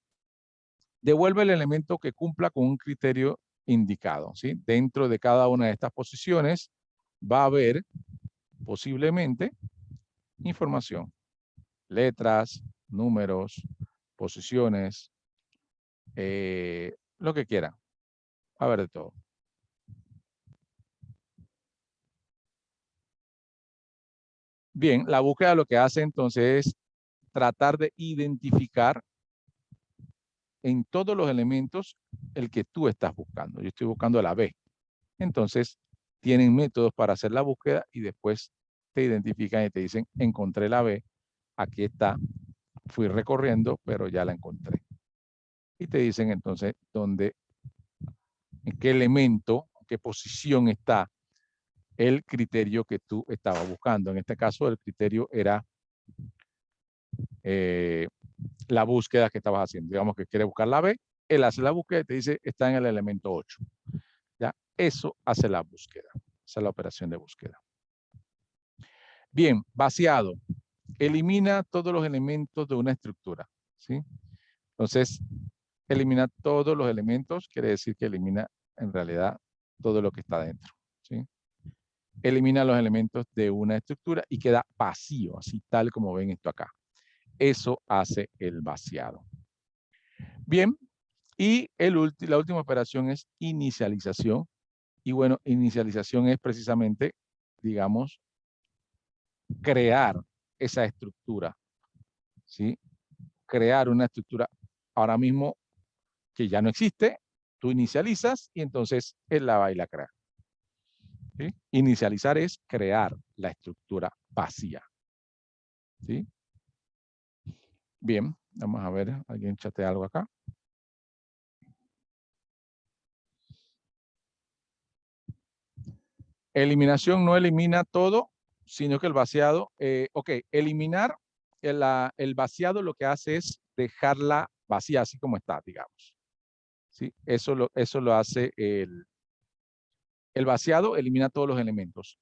Devuelve el elemento que cumpla con un criterio indicado. ¿Sí? Dentro de cada una de estas posiciones va a haber posiblemente información. Letras, números, posiciones, lo que quiera. Va a haber de todo. Bien, la búsqueda lo que hace entonces es tratar de identificar en todos los elementos el que tú estás buscando. Yo estoy buscando la B. Entonces, tienen métodos para hacer la búsqueda y después te identifican y te dicen, encontré la B, aquí está, fui recorriendo, pero ya la encontré. Y te dicen entonces en qué elemento, en qué posición está el criterio que tú estabas buscando. En este caso, el criterio era la búsqueda que estabas haciendo. Digamos que quiere buscar la B, él hace la búsqueda y te dice, está en el elemento 8. ¿Ya? Eso hace la búsqueda. Esa es la operación de búsqueda. Bien, vaciado. Elimina todos los elementos de una estructura. ¿Sí? Entonces, elimina todos los elementos, quiere decir que elimina en realidad todo lo que está dentro. ¿Sí? Elimina los elementos de una estructura y queda vacío, así tal como ven esto acá. Eso hace el vaciado. Bien, y la última operación es inicialización. Y bueno, inicialización es precisamente digamos, crear esa estructura, ¿sí? Crear una estructura ahora mismo que ya no existe, tú inicializas y entonces él la va y la crea. ¿Sí? Inicializar es crear la estructura vacía. ¿Sí? Bien, vamos a ver, alguien chatea algo acá. Eliminación no elimina todo, sino que el vaciado, ok, eliminar el vaciado lo que hace es dejarla vacía así como está, digamos. ¿Sí? Eso lo hace el vaciado, elimina todos los elementos.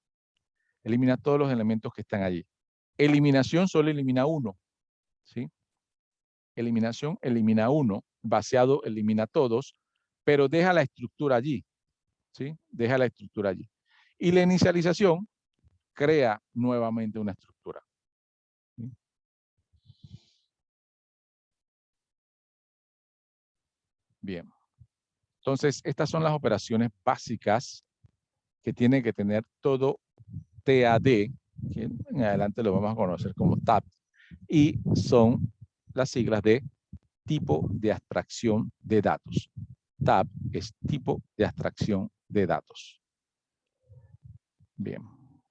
Elimina todos los elementos que están allí. Eliminación solo elimina uno. ¿Sí? Eliminación elimina uno. Vaciado elimina todos, pero deja la estructura allí. ¿Sí? Deja la estructura allí. Y la inicialización crea nuevamente una estructura. ¿Sí? Bien. Entonces, estas son las operaciones básicas que tiene que tener todo TAD, que en adelante lo vamos a conocer como TAP, y son las siglas de tipo de abstracción de datos. TAP es tipo de abstracción de datos. Bien,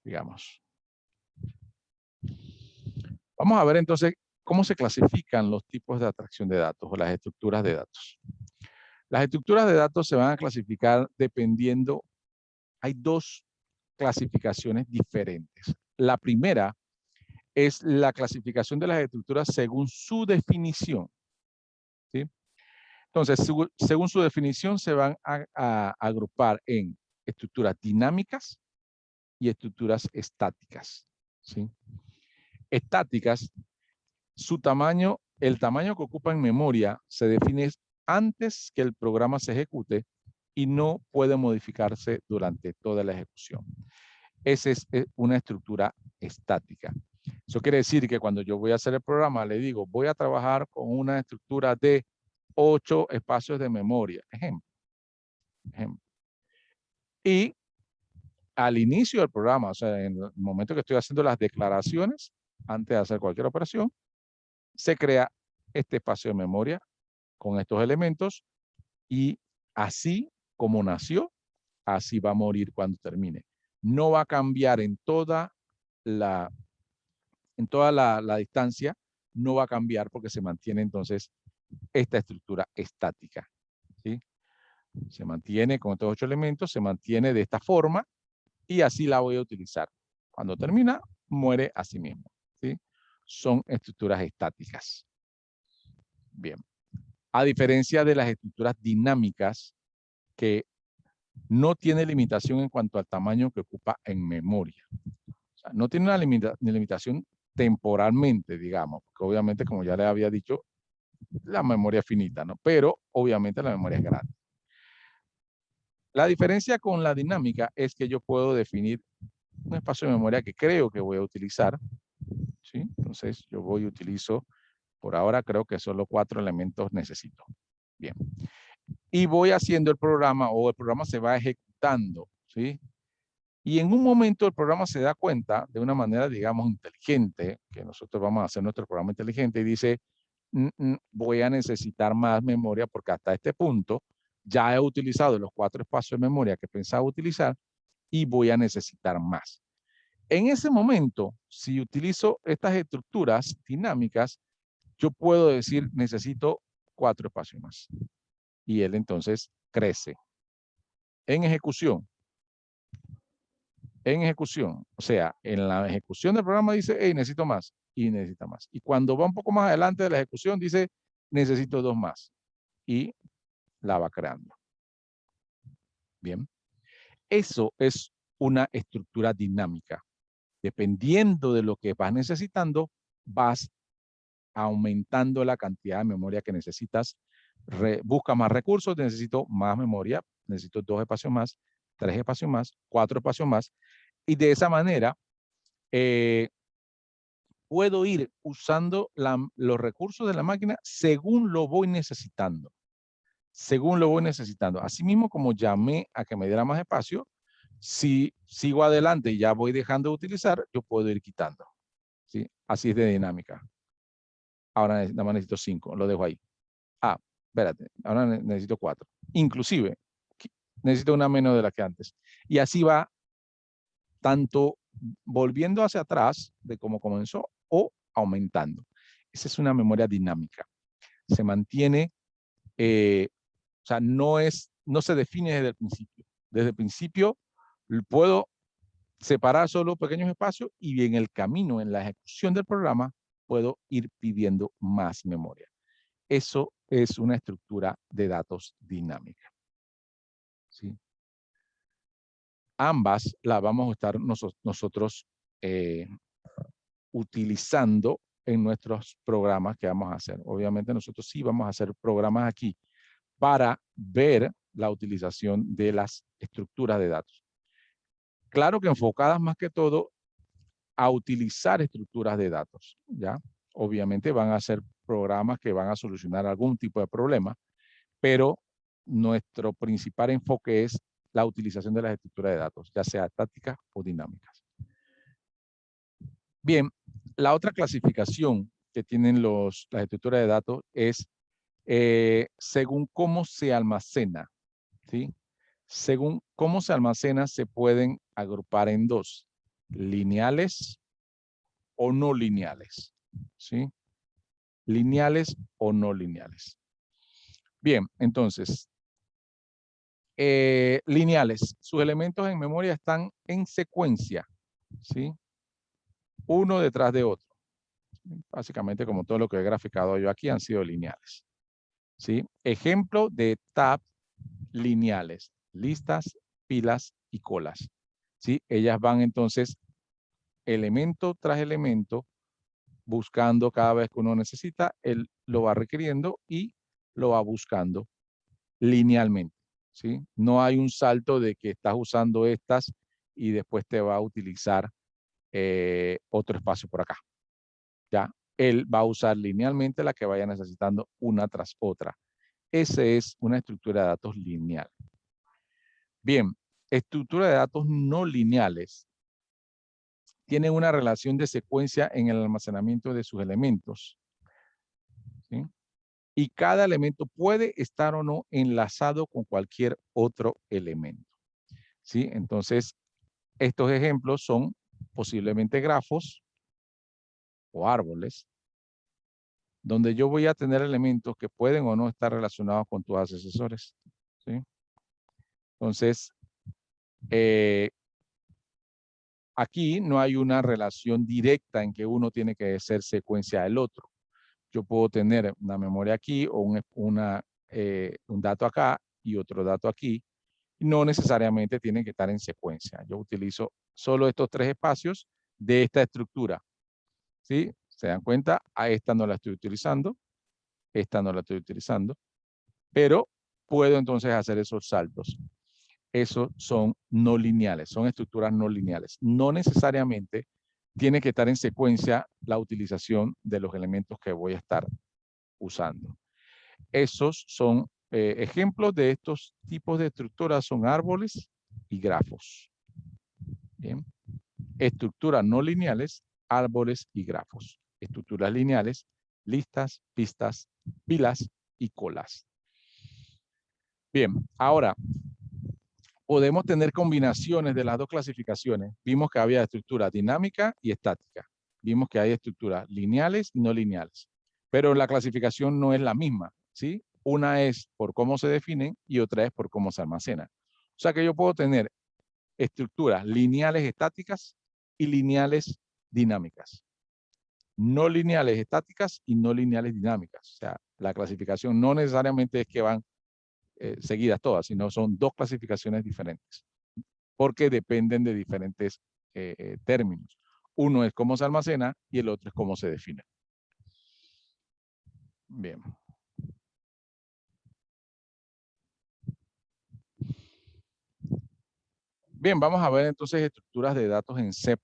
digamos. Vamos a ver entonces cómo se clasifican los tipos de abstracción de datos o las estructuras de datos. Las estructuras de datos se van a clasificar dependiendo, hay dos clasificaciones diferentes. La primera es la clasificación de las estructuras según su definición. ¿Sí? Entonces, según su definición, se van a agrupar en estructuras dinámicas y estructuras estáticas. ¿Sí? Estáticas, su tamaño, el tamaño que ocupa en memoria se define antes que el programa se ejecute y no puede modificarse durante toda la ejecución. Esa es una estructura estática. Eso quiere decir que cuando yo voy a hacer el programa, le digo, voy a trabajar con una estructura de 8 espacios de memoria. Ejemplo. Y al inicio del programa, o sea, en el momento que estoy haciendo las declaraciones, antes de hacer cualquier operación, se crea este espacio de memoria con estos elementos y así como nació, así va a morir cuando termine. No va a cambiar en toda la distancia, no va a cambiar porque se mantiene entonces esta estructura estática. ¿Sí? Se mantiene con estos 8 elementos, se mantiene de esta forma y así la voy a utilizar. Cuando termina, muere a sí mismo. ¿Sí? Son estructuras estáticas. Bien. A diferencia de las estructuras dinámicas que no tiene limitación en cuanto al tamaño que ocupa en memoria. O sea, no tiene una limitación temporalmente, digamos, porque obviamente, como ya les había dicho, la memoria es finita, ¿no? Pero obviamente la memoria es grande. La diferencia con la dinámica es que yo puedo definir un espacio de memoria que creo que voy a utilizar, ¿sí? Entonces yo voy y utilizo, por ahora creo que solo 4 elementos necesito. Bien. Y voy haciendo el programa o el programa se va ejecutando, ¿sí? Y en un momento el programa se da cuenta de una manera, digamos, inteligente, que nosotros vamos a hacer nuestro programa inteligente y dice, voy a necesitar más memoria porque hasta este punto ya he utilizado los 4 espacios de memoria que pensaba utilizar y voy a necesitar más. En ese momento, si utilizo estas estructuras dinámicas, yo puedo decir, necesito 4 espacios más. Y él entonces crece. En ejecución, o sea, en la ejecución del programa dice, hey, necesito más, y necesita más. Y cuando va un poco más adelante de la ejecución, dice, necesito 2 más, y la va creando. Bien. Eso es una estructura dinámica. Dependiendo de lo que vas necesitando, vas aumentando la cantidad de memoria que necesitas. Busca más recursos, necesito más memoria, necesito 2 espacios más, 3 espacios más, 4 espacios más, y de esa manera puedo ir usando los recursos de la máquina según lo voy necesitando. Según lo voy necesitando. Asimismo, como llamé a que me diera más espacio, Si sigo adelante y ya voy dejando de utilizar, yo puedo ir quitando. ¿Sí? Así es de dinámica. Ahora nada más necesito 5, lo dejo ahí. Ah, espérate, ahora necesito 4. Inclusive, necesito una menos de la que antes. Y así va, tanto volviendo hacia atrás de cómo comenzó o aumentando. Esa es una memoria dinámica. Se mantiene, o sea, no se define desde el principio. Desde el principio puedo separar solo pequeños espacios y en el camino, en la ejecución del programa, puedo ir pidiendo más memoria. Eso es una estructura de datos dinámica. ¿Sí? Ambas las vamos a estar nosotros utilizando en nuestros programas que vamos a hacer. Obviamente nosotros sí vamos a hacer programas aquí para ver la utilización de las estructuras de datos. Claro que enfocadas más que todo a utilizar estructuras de datos, ¿ya? Obviamente van a ser programas que van a solucionar algún tipo de problema, pero nuestro principal enfoque es la utilización de las estructuras de datos, ya sea estáticas o dinámicas. Bien, la otra clasificación que tienen las estructuras de datos es según cómo se almacena, ¿sí? Según cómo se almacena, se pueden agrupar en dos, lineales o no lineales, ¿sí? Lineales o no lineales. Bien, entonces, lineales. Sus elementos en memoria están en secuencia, ¿sí? Uno detrás de otro. Básicamente, como todo lo que he graficado yo aquí, han sido lineales, ¿sí? Ejemplo de tab lineales, listas, pilas y colas, ¿sí? Ellas van entonces elemento tras elemento, buscando cada vez que uno necesita, él lo va requiriendo y lo va buscando linealmente, ¿sí? No hay un salto de que estás usando estas y después te va a utilizar otro espacio por acá, ¿ya? Él va a usar linealmente la que vaya necesitando una tras otra. Esa es una estructura de datos lineal. Bien, estructura de datos no lineales tienen una relación de secuencia en el almacenamiento de sus elementos, ¿sí? Y cada elemento puede estar o no enlazado con cualquier otro elemento, ¿sí? Entonces, estos ejemplos son posiblemente grafos o árboles, donde yo voy a tener elementos que pueden o no estar relacionados con tus asesores, ¿sí? Entonces, aquí no hay una relación directa en que uno tiene que ser secuencia del otro. Yo puedo tener una memoria aquí o un dato acá y otro dato aquí. No necesariamente tienen que estar en secuencia. Yo utilizo solo estos tres espacios de esta estructura, ¿sí? ¿Se dan cuenta? A esta no la estoy utilizando, esta no la estoy utilizando, pero puedo entonces hacer esos saltos. Esos son no lineales, son estructuras no lineales. No necesariamente tiene que estar en secuencia la utilización de los elementos que voy a estar usando. Esos son ejemplos de estos tipos de estructuras, son árboles y grafos. Bien. Estructuras no lineales, árboles y grafos. Estructuras lineales, listas, pistas, pilas y colas. Bien, ahora podemos tener combinaciones de las dos clasificaciones. Vimos que había estructura dinámica y estática. Vimos que hay estructuras lineales y no lineales. Pero la clasificación no es la misma, ¿sí? Una es por cómo se definen y otra es por cómo se almacenan. O sea que yo puedo tener estructuras lineales estáticas y lineales dinámicas. No lineales estáticas y no lineales dinámicas. O sea, la clasificación no necesariamente es que van seguidas todas, sino son dos clasificaciones diferentes, porque dependen de diferentes términos. Uno es cómo se almacena y el otro es cómo se define. Bien. Bien, vamos a ver entonces estructuras de datos en C++,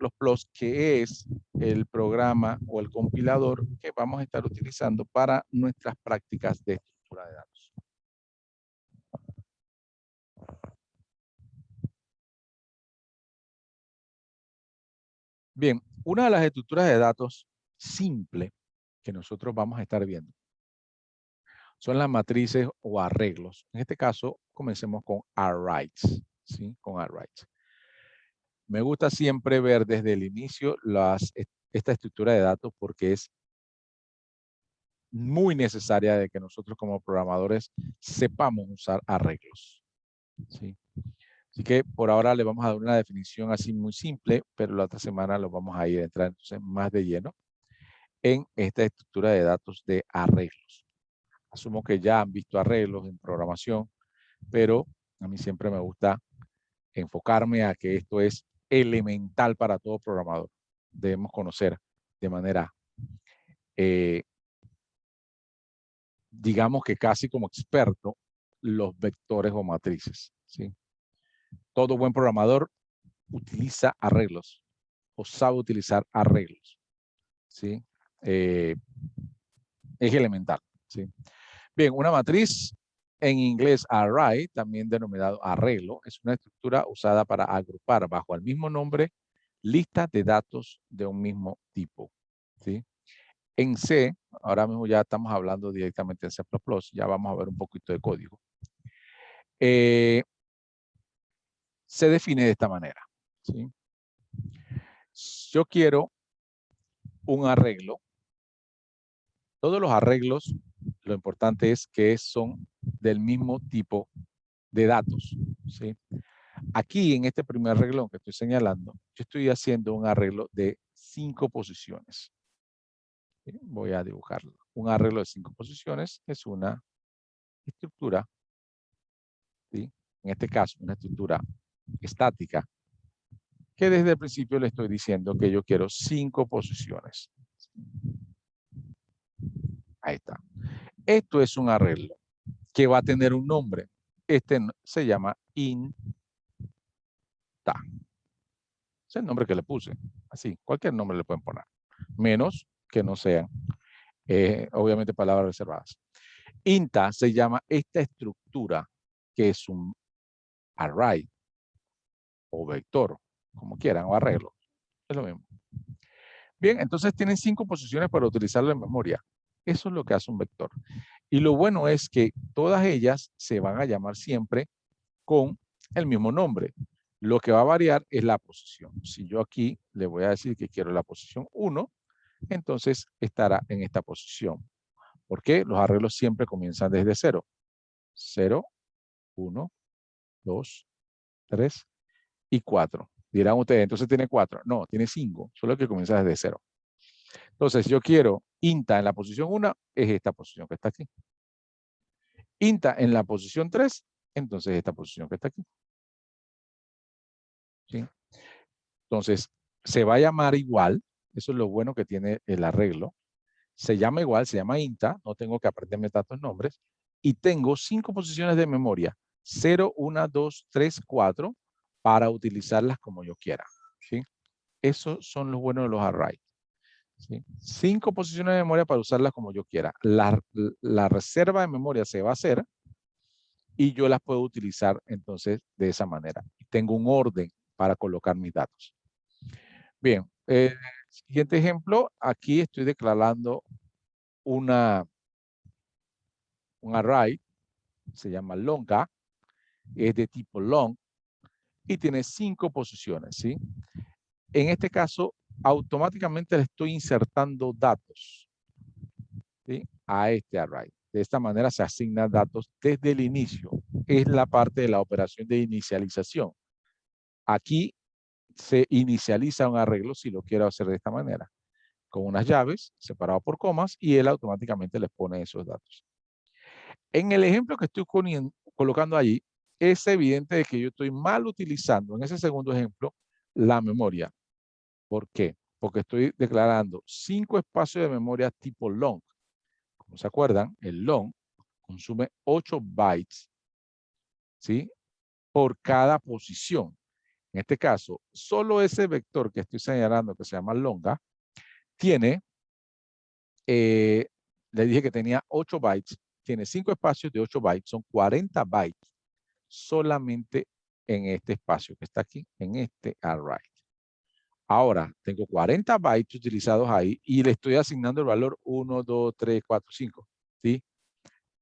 que es el programa o el compilador que vamos a estar utilizando para nuestras prácticas de estructura de datos. Bien, una de las estructuras de datos simple que nosotros vamos a estar viendo son las matrices o arreglos. En este caso, comencemos con arrays, ¿sí? Con arrays. Me gusta siempre ver desde el inicio esta estructura de datos porque es muy necesaria de que nosotros como programadores sepamos usar arreglos, ¿sí? Así que por ahora le vamos a dar una definición así muy simple, pero la otra semana lo vamos a ir a entrar entonces más de lleno en esta estructura de datos de arreglos. Asumo que ya han visto arreglos en programación, pero a mí siempre me gusta enfocarme a que esto es elemental para todo programador. Debemos conocer de manera, digamos que casi como experto, los vectores o matrices, ¿sí? Todo buen programador utiliza arreglos o sabe utilizar arreglos, ¿sí? Es elemental, ¿sí? Bien, una matriz, en inglés array, también denominado arreglo, es una estructura usada para agrupar bajo el mismo nombre listas de datos de un mismo tipo, ¿sí? En C, ahora mismo ya estamos hablando directamente en C++, ya vamos a ver un poquito de código. Se define de esta manera, ¿sí? Yo quiero un arreglo. Todos los arreglos, lo importante es que son del mismo tipo de datos, ¿sí? Aquí en este primer arreglo que estoy señalando, yo estoy haciendo un arreglo de 5 posiciones. ¿Sí? Voy a dibujarlo. Un arreglo de 5 posiciones es una estructura, ¿sí? En este caso, una estructura estática, que desde el principio le estoy diciendo que yo quiero 5 posiciones. Ahí está. Esto es un arreglo que va a tener un nombre. Este se llama INTA. Es el nombre que le puse. Así, cualquier nombre le pueden poner. Menos que no sean, obviamente, palabras reservadas. INTA se llama esta estructura que es un array o vector, como quieran, o arreglo. Es lo mismo. Bien, entonces tienen 5 posiciones para utilizarlo en memoria. Eso es lo que hace un vector. Y lo bueno es que todas ellas se van a llamar siempre con el mismo nombre. Lo que va a variar es la posición. Si yo aquí le voy a decir que quiero la posición 1, entonces estará en esta posición. ¿Por qué? Los arreglos siempre comienzan desde 0. 0, 1, 2, 3 y 4. Dirán ustedes, entonces tiene 4. No, tiene 5, solo que comienza desde 0. Entonces, yo quiero INTA en la posición 1, es esta posición que está aquí. INTA en la posición 3, entonces esta posición que está aquí. ¿Sí? Entonces, se va a llamar igual. Eso es lo bueno que tiene el arreglo. Se llama igual, se llama INTA. No tengo que aprenderme tantos nombres. Y tengo 5 posiciones de memoria. 0, 1, 2, 3, 4 para utilizarlas como yo quiera. ¿Sí? Esos son los buenos de los arrays. ¿Sí? 5 posiciones de memoria para usarlas como yo quiera. La reserva de memoria se va a hacer y yo las puedo utilizar entonces de esa manera. Tengo un orden para colocar mis datos. Bien, siguiente ejemplo, aquí estoy declarando un array, se llama longa, es de tipo long y tiene 5 posiciones, ¿sí? En este caso, automáticamente le estoy insertando datos, ¿sí? A este array. De esta manera se asignan datos desde el inicio. Es la parte de la operación de inicialización. Aquí se inicializa un arreglo si lo quiero hacer de esta manera, con unas llaves separado por comas y él automáticamente les pone esos datos. En el ejemplo que estoy colocando allí, es evidente de que yo estoy mal utilizando en ese segundo ejemplo la memoria. ¿Por qué? Porque estoy declarando 5 espacios de memoria tipo long. Como se acuerdan, el long consume 8 bytes, ¿sí? Por cada posición. En este caso, solo ese vector que estoy señalando, que se llama longa, tiene, le dije que tenía 8 bytes, tiene 5 espacios de 8 bytes, son 40 bytes solamente en este espacio que está aquí, en este array. Ahora, tengo 40 bytes utilizados ahí y le estoy asignando el valor 1, 2, 3, 4, 5. ¿Sí?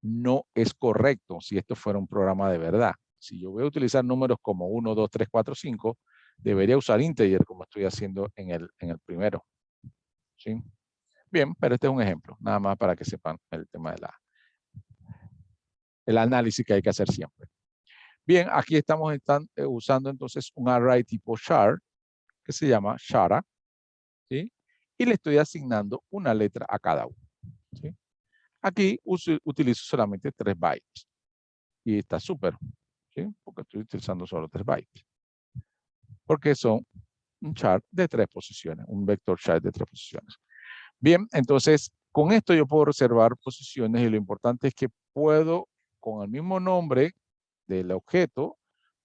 No es correcto si esto fuera un programa de verdad. Si yo voy a utilizar números como 1, 2, 3, 4, 5, debería usar integer como estoy haciendo en el primero. ¿Sí? Bien, pero este es un ejemplo, nada más para que sepan el tema de el análisis que hay que hacer siempre. Bien, aquí estamos usando entonces un array tipo char, que se llama chara, ¿sí? Y le estoy asignando una letra a cada uno. ¿Sí? Aquí utilizo solamente 3 bytes. Y está súper, ¿sí? Porque estoy utilizando solo 3 bytes. Porque son un char de 3 posiciones, un vector char de 3 posiciones. Bien, entonces, con esto yo puedo reservar posiciones y lo importante es que puedo, con el mismo nombre del objeto,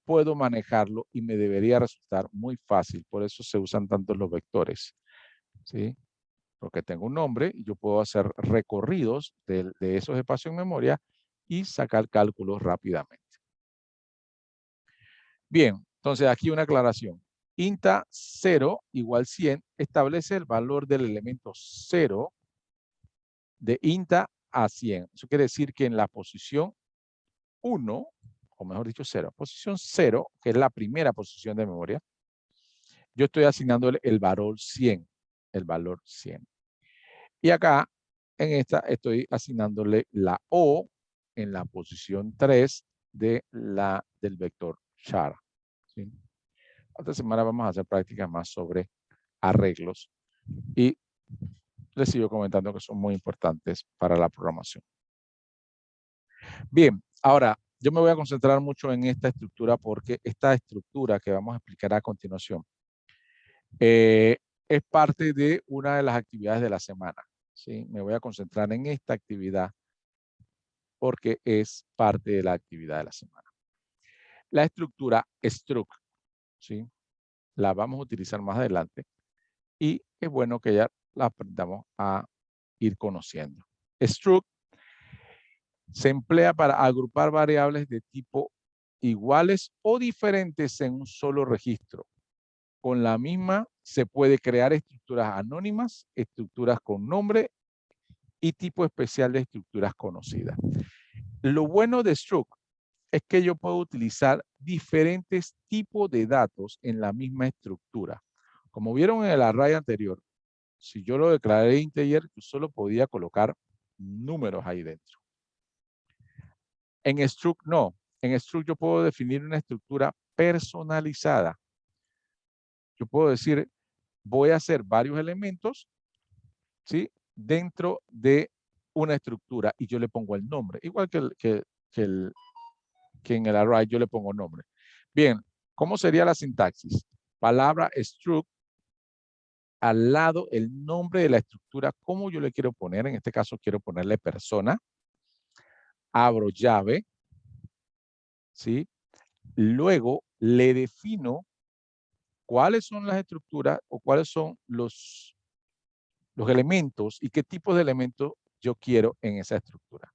puedo manejarlo y me debería resultar muy fácil. Por eso se usan tanto los vectores, ¿sí? Porque tengo un nombre y yo puedo hacer recorridos de esos espacios en memoria y sacar cálculos rápidamente. Bien, entonces aquí una aclaración. Inta 0 igual 100 establece el valor del elemento 0 de INTA a 100. Eso quiere decir que en la posición 1, o mejor dicho 0, posición 0, que es la primera posición de memoria, yo estoy asignándole el valor 100. El valor 100. Y acá, en esta, estoy asignándole la O en la posición 3 del vector char. ¿Sí? Esta semana vamos a hacer prácticas más sobre arreglos. Y les sigo comentando que son muy importantes para la programación. Bien, ahora yo me voy a concentrar mucho en esta estructura porque esta estructura que vamos a explicar a continuación es parte de una de las actividades de la semana. ¿Sí? Me voy a concentrar en esta actividad porque es parte de la actividad de la semana. La estructura struct, ¿sí? La vamos a utilizar más adelante y es bueno que ya la aprendamos a ir conociendo. Struct se emplea para agrupar variables de tipo iguales o diferentes en un solo registro. Con la misma se puede crear estructuras anónimas, estructuras con nombre y tipo especial de estructuras conocidas. Lo bueno de struct es que yo puedo utilizar diferentes tipos de datos en la misma estructura. Como vieron en el array anterior, si yo lo declaré integer, yo solo podía colocar números ahí dentro. En struct no. En struct yo puedo definir una estructura personalizada. Yo puedo decir, voy a hacer varios elementos, ¿sí? Dentro de una estructura y yo le pongo el nombre. Igual que en el array yo le pongo nombre. Bien, ¿cómo sería la sintaxis? Palabra struct, al lado el nombre de la estructura, cómo yo le quiero poner. En este caso quiero ponerle persona. Abro llave, ¿sí? Luego le defino cuáles son las estructuras o cuáles son los elementos y qué tipo de elementos yo quiero en esa estructura.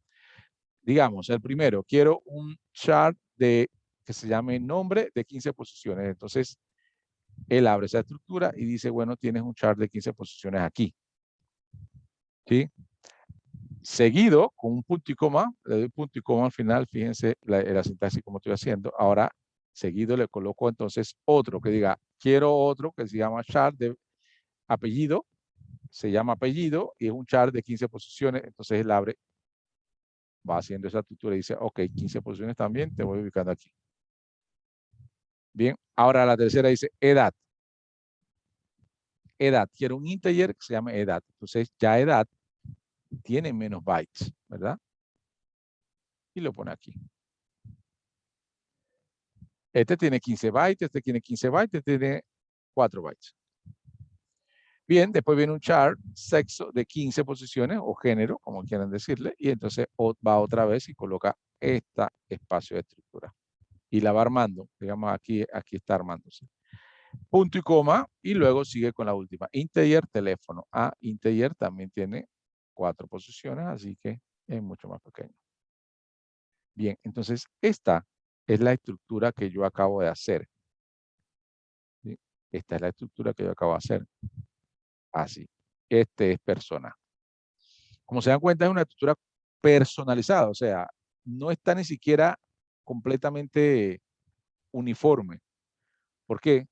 Digamos, el primero, quiero un chart que se llame nombre de 15 posiciones. Entonces, él abre esa estructura y dice, bueno, tienes un chart de 15 posiciones aquí. ¿Sí? Seguido, con un punto y coma, le doy punto y coma al final, fíjense la sintaxis como estoy haciendo. Ahora, seguido le coloco entonces otro que diga, quiero otro que se llama chart de apellido, se llama apellido y es un chart de 15 posiciones. Entonces él abre, va haciendo esa estructura y dice, ok, 15 posiciones también, te voy ubicando aquí. Bien, ahora la tercera dice edad. Edad, quiero un integer que se llame edad. Entonces ya edad tiene menos bytes, ¿verdad? Y lo pone aquí. Este tiene 15 bytes, este tiene 15 bytes, este tiene 4 bytes. Bien, después viene un char, sexo de 15 posiciones o género, como quieran decirle, y entonces va otra vez y coloca este espacio de estructura. Y la va armando, digamos aquí está armándose. Punto y coma, y luego sigue con la última. Integer, teléfono. Integer también tiene 4 posiciones, así que es mucho más pequeño. Bien, entonces esta es la estructura que yo acabo de hacer. ¿Sí? Esta es la estructura que yo acabo de hacer. Así. Este es persona. Como se dan cuenta, es una estructura personalizada, o sea, no está ni siquiera completamente uniforme. ¿Por qué?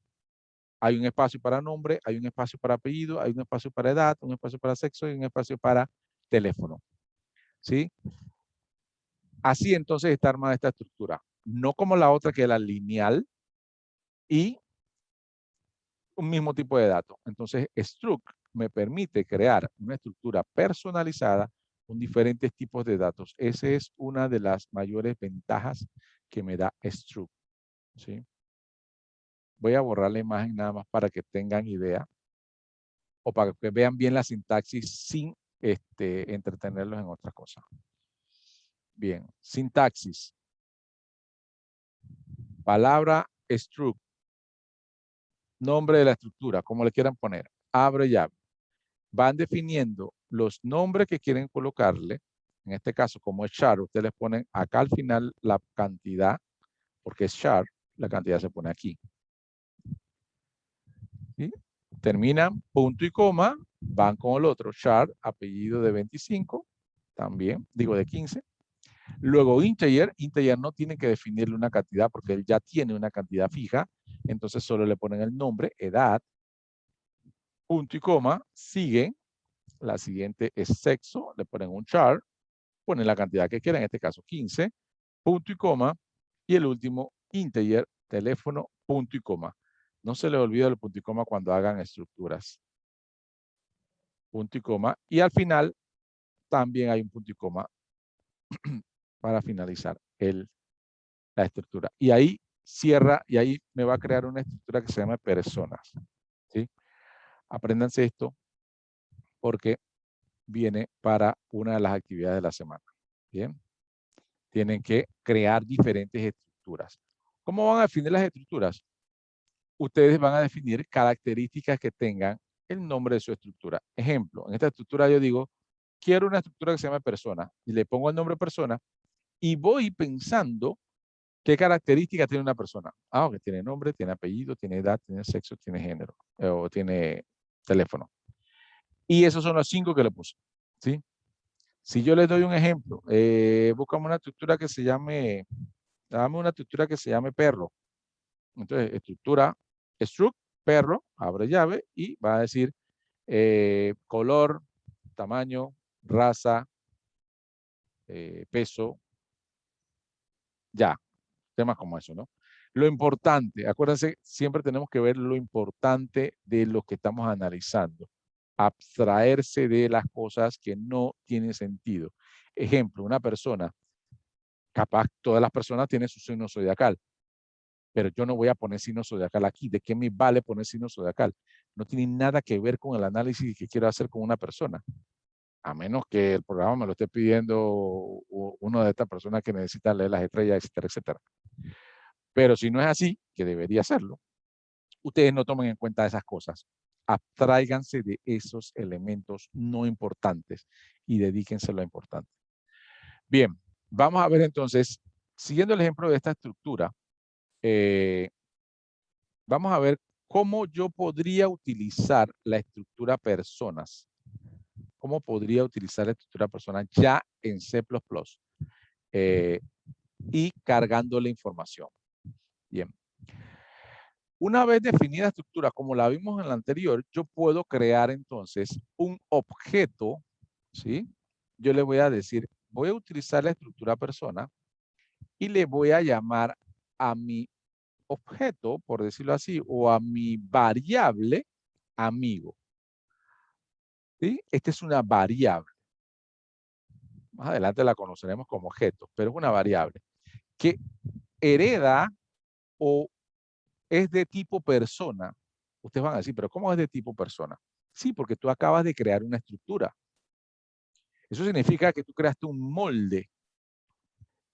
Hay un espacio para nombre, hay un espacio para apellido, hay un espacio para edad, un espacio para sexo y un espacio para teléfono. ¿Sí? Así entonces está armada esta estructura. No como la otra que es la lineal y un mismo tipo de datos. Entonces, Struct me permite crear una estructura personalizada con diferentes tipos de datos. Esa es una de las mayores ventajas que me da Struct. ¿Sí? Voy a borrar la imagen nada más para que tengan idea o para que vean bien la sintaxis sin entretenerlos en otras cosas. Bien, sintaxis. Palabra Struct. Nombre de la estructura, como le quieran poner. Abre llave. Van definiendo los nombres que quieren colocarle. En este caso, como es char, ustedes les ponen acá al final la cantidad, porque es char, la cantidad se pone aquí. ¿Sí? Terminan punto y coma, van con el otro, char, apellido de 25, también, digo de 15. Luego integer no tiene que definirle una cantidad porque él ya tiene una cantidad fija, entonces solo le ponen el nombre, edad, punto y coma, siguen. La siguiente es sexo, le ponen un char, ponen la cantidad que quieran, en este caso 15, punto y coma, y el último, integer, teléfono, punto y coma. No se les olvide el punto y coma cuando hagan estructuras. Punto y coma, y al final también hay un punto y coma para finalizar la estructura. Y ahí cierra, y ahí me va a crear una estructura que se llama personas. ¿Sí? Apréndanse esto porque viene para una de las actividades de la semana. Bien. Tienen que crear diferentes estructuras. ¿Cómo van a definir las estructuras? Ustedes van a definir características que tengan el nombre de su estructura. Ejemplo, en esta estructura yo digo, quiero una estructura que se llame persona, y le pongo el nombre persona, y voy pensando qué características tiene una persona. Ah, que tiene nombre, tiene apellido, tiene edad, tiene sexo, tiene género, o tiene teléfono. Y esos son los 5 que le puse. ¿Sí? Si yo les doy un ejemplo, buscamos una estructura que se llame, dame una estructura que se llame perro. Entonces, estructura, struct, perro, abre llave y va a decir color, tamaño, raza, peso, ya, temas como eso, ¿no? Lo importante, acuérdense, siempre tenemos que ver lo importante de lo que estamos analizando. Abstraerse de las cosas que no tienen sentido. Ejemplo, una persona, capaz todas las personas tienen su signo zodiacal, pero yo no voy a poner signo zodiacal aquí. ¿De qué me vale poner signo zodiacal? No tiene nada que ver con el análisis que quiero hacer con una persona. A menos que el programa me lo esté pidiendo uno de estas personas que necesitan leer las estrellas, etcétera, etcétera. Pero si no es así, que debería hacerlo, ustedes no tomen en cuenta esas cosas. Abtráiganse de esos elementos no importantes y dedíquense a lo importante. Bien, vamos a ver entonces, siguiendo el ejemplo de esta estructura, vamos a ver cómo yo podría utilizar la estructura personas. ¿Cómo podría utilizar la estructura personas ya en C++? Y cargando la información. Bien. Una vez definida la estructura, como la vimos en la anterior, yo puedo crear entonces un objeto, ¿sí? Yo le voy a decir, voy a utilizar la estructura persona y le voy a llamar a mi objeto, por decirlo así, o a mi variable amigo. ¿Sí? Esta es una variable. Más adelante la conoceremos como objeto, pero es una variable que hereda o es de tipo persona. Ustedes van a decir, pero ¿cómo es de tipo persona? Sí, porque tú acabas de crear una estructura. Eso significa que tú creaste un molde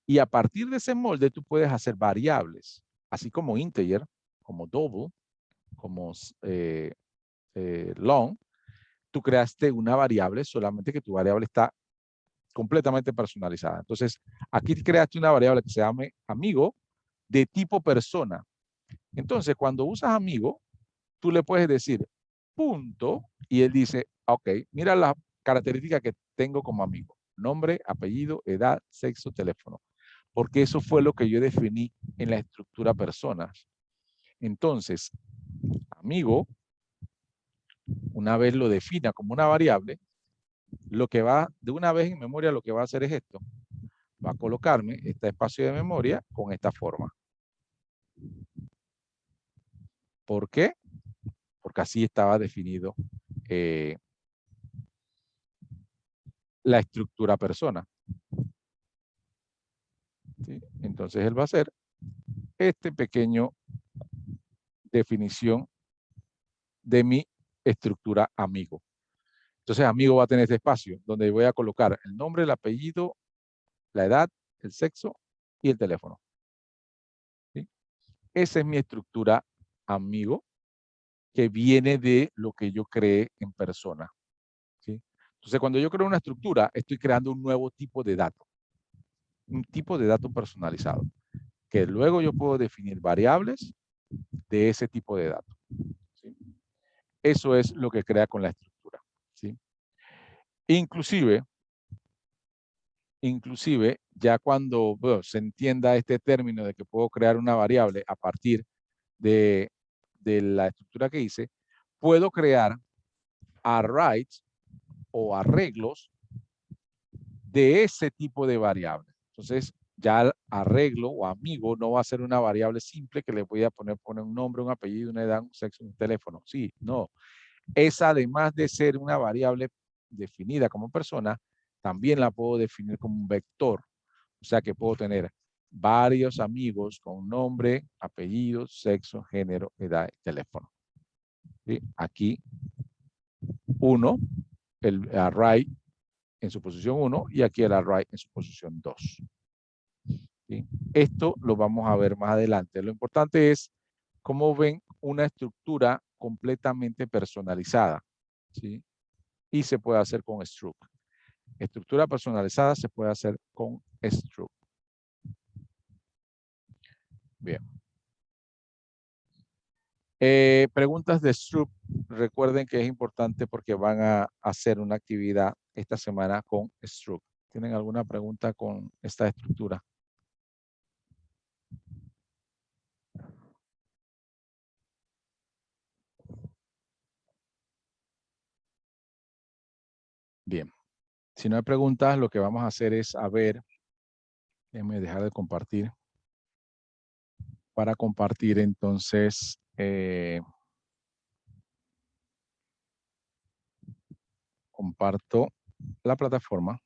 y a partir de ese molde tú puedes hacer variables, así como integer, como double, como long. Tú creaste una variable, solamente que tu variable está completamente personalizada. Entonces, aquí creaste una variable que se llame amigo de tipo persona. Entonces, cuando usas amigo, tú le puedes decir punto y él dice, ok, mira las características que tengo como amigo. Nombre, apellido, edad, sexo, teléfono. Porque eso fue lo que yo definí en la estructura personas. Entonces, amigo, una vez lo defina como una variable, lo que va de una vez en memoria, lo que va a hacer es esto. Va a colocarme este espacio de memoria con esta forma. ¿Por qué? Porque así estaba definido la estructura persona. ¿Sí? Entonces él va a hacer este pequeño definición de mi estructura amigo. Entonces amigo va a tener este espacio donde voy a colocar el nombre, el apellido, la edad, el sexo y el teléfono. ¿Sí? Esa es mi estructura amigo que viene de lo que yo creé en persona. ¿Sí? Entonces cuando yo creo una estructura, estoy creando un nuevo tipo de dato. Un tipo de dato personalizado. Que luego yo puedo definir variables de ese tipo de datos. ¿Sí? Eso es lo que crea con la estructura. ¿Sí? Inclusive, ya cuando se entienda este término de que puedo crear una variable a partir de la estructura que hice, puedo crear arrays o arreglos de ese tipo de variable. Entonces, ya el arreglo o amigo no va a ser una variable simple que le voy a poner un nombre, un apellido, una edad, un sexo, un teléfono. Sí, no. Es además de ser una variable definida como persona, también la puedo definir como un vector. O sea que puedo tener varios amigos con nombre, apellido, sexo, género, edad y teléfono. ¿Sí? Aquí 1, el array en su posición 1 y aquí el array en su posición 2. ¿Sí? Esto lo vamos a ver más adelante. Lo importante es cómo ven una estructura completamente personalizada. ¿Sí? Y se puede hacer con struct. Estructura personalizada se puede hacer con struct. Bien. Preguntas de struct. Recuerden que es importante porque van a hacer una actividad esta semana con struct. ¿Tienen alguna pregunta con esta estructura? Bien. Si no hay preguntas, lo que vamos a hacer es a ver. Déjenme dejar de compartir. Para compartir, entonces, comparto la plataforma.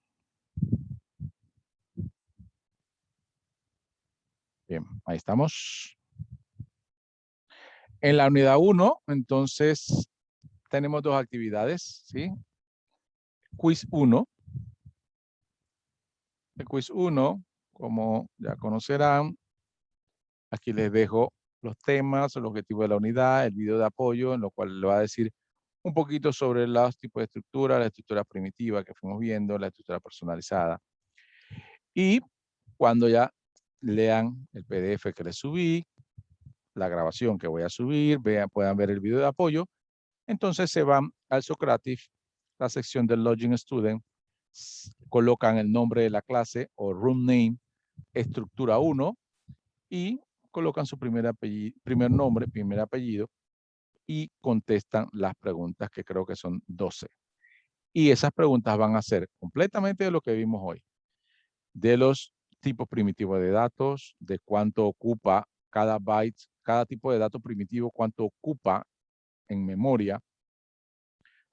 Bien, ahí estamos. En la unidad 1, entonces, tenemos dos actividades, ¿sí? Quiz 1. El quiz 1, como ya conocerán, aquí les dejo los temas, el objetivo de la unidad, el video de apoyo, en lo cual le va a decir un poquito sobre los tipos de estructura, la estructura primitiva que fuimos viendo, la estructura personalizada. Y cuando ya lean el PDF que les subí, la grabación que voy a subir, puedan ver el video de apoyo, entonces se van al Socrative, la sección del Login Student, colocan el nombre de la clase o room name, estructura 1, y colocan su primer nombre, primer apellido, y contestan las preguntas que creo que son 12. Y esas preguntas van a ser completamente de lo que vimos hoy. De los tipos primitivos de datos, de cuánto ocupa cada byte, cada tipo de dato primitivo, cuánto ocupa en memoria.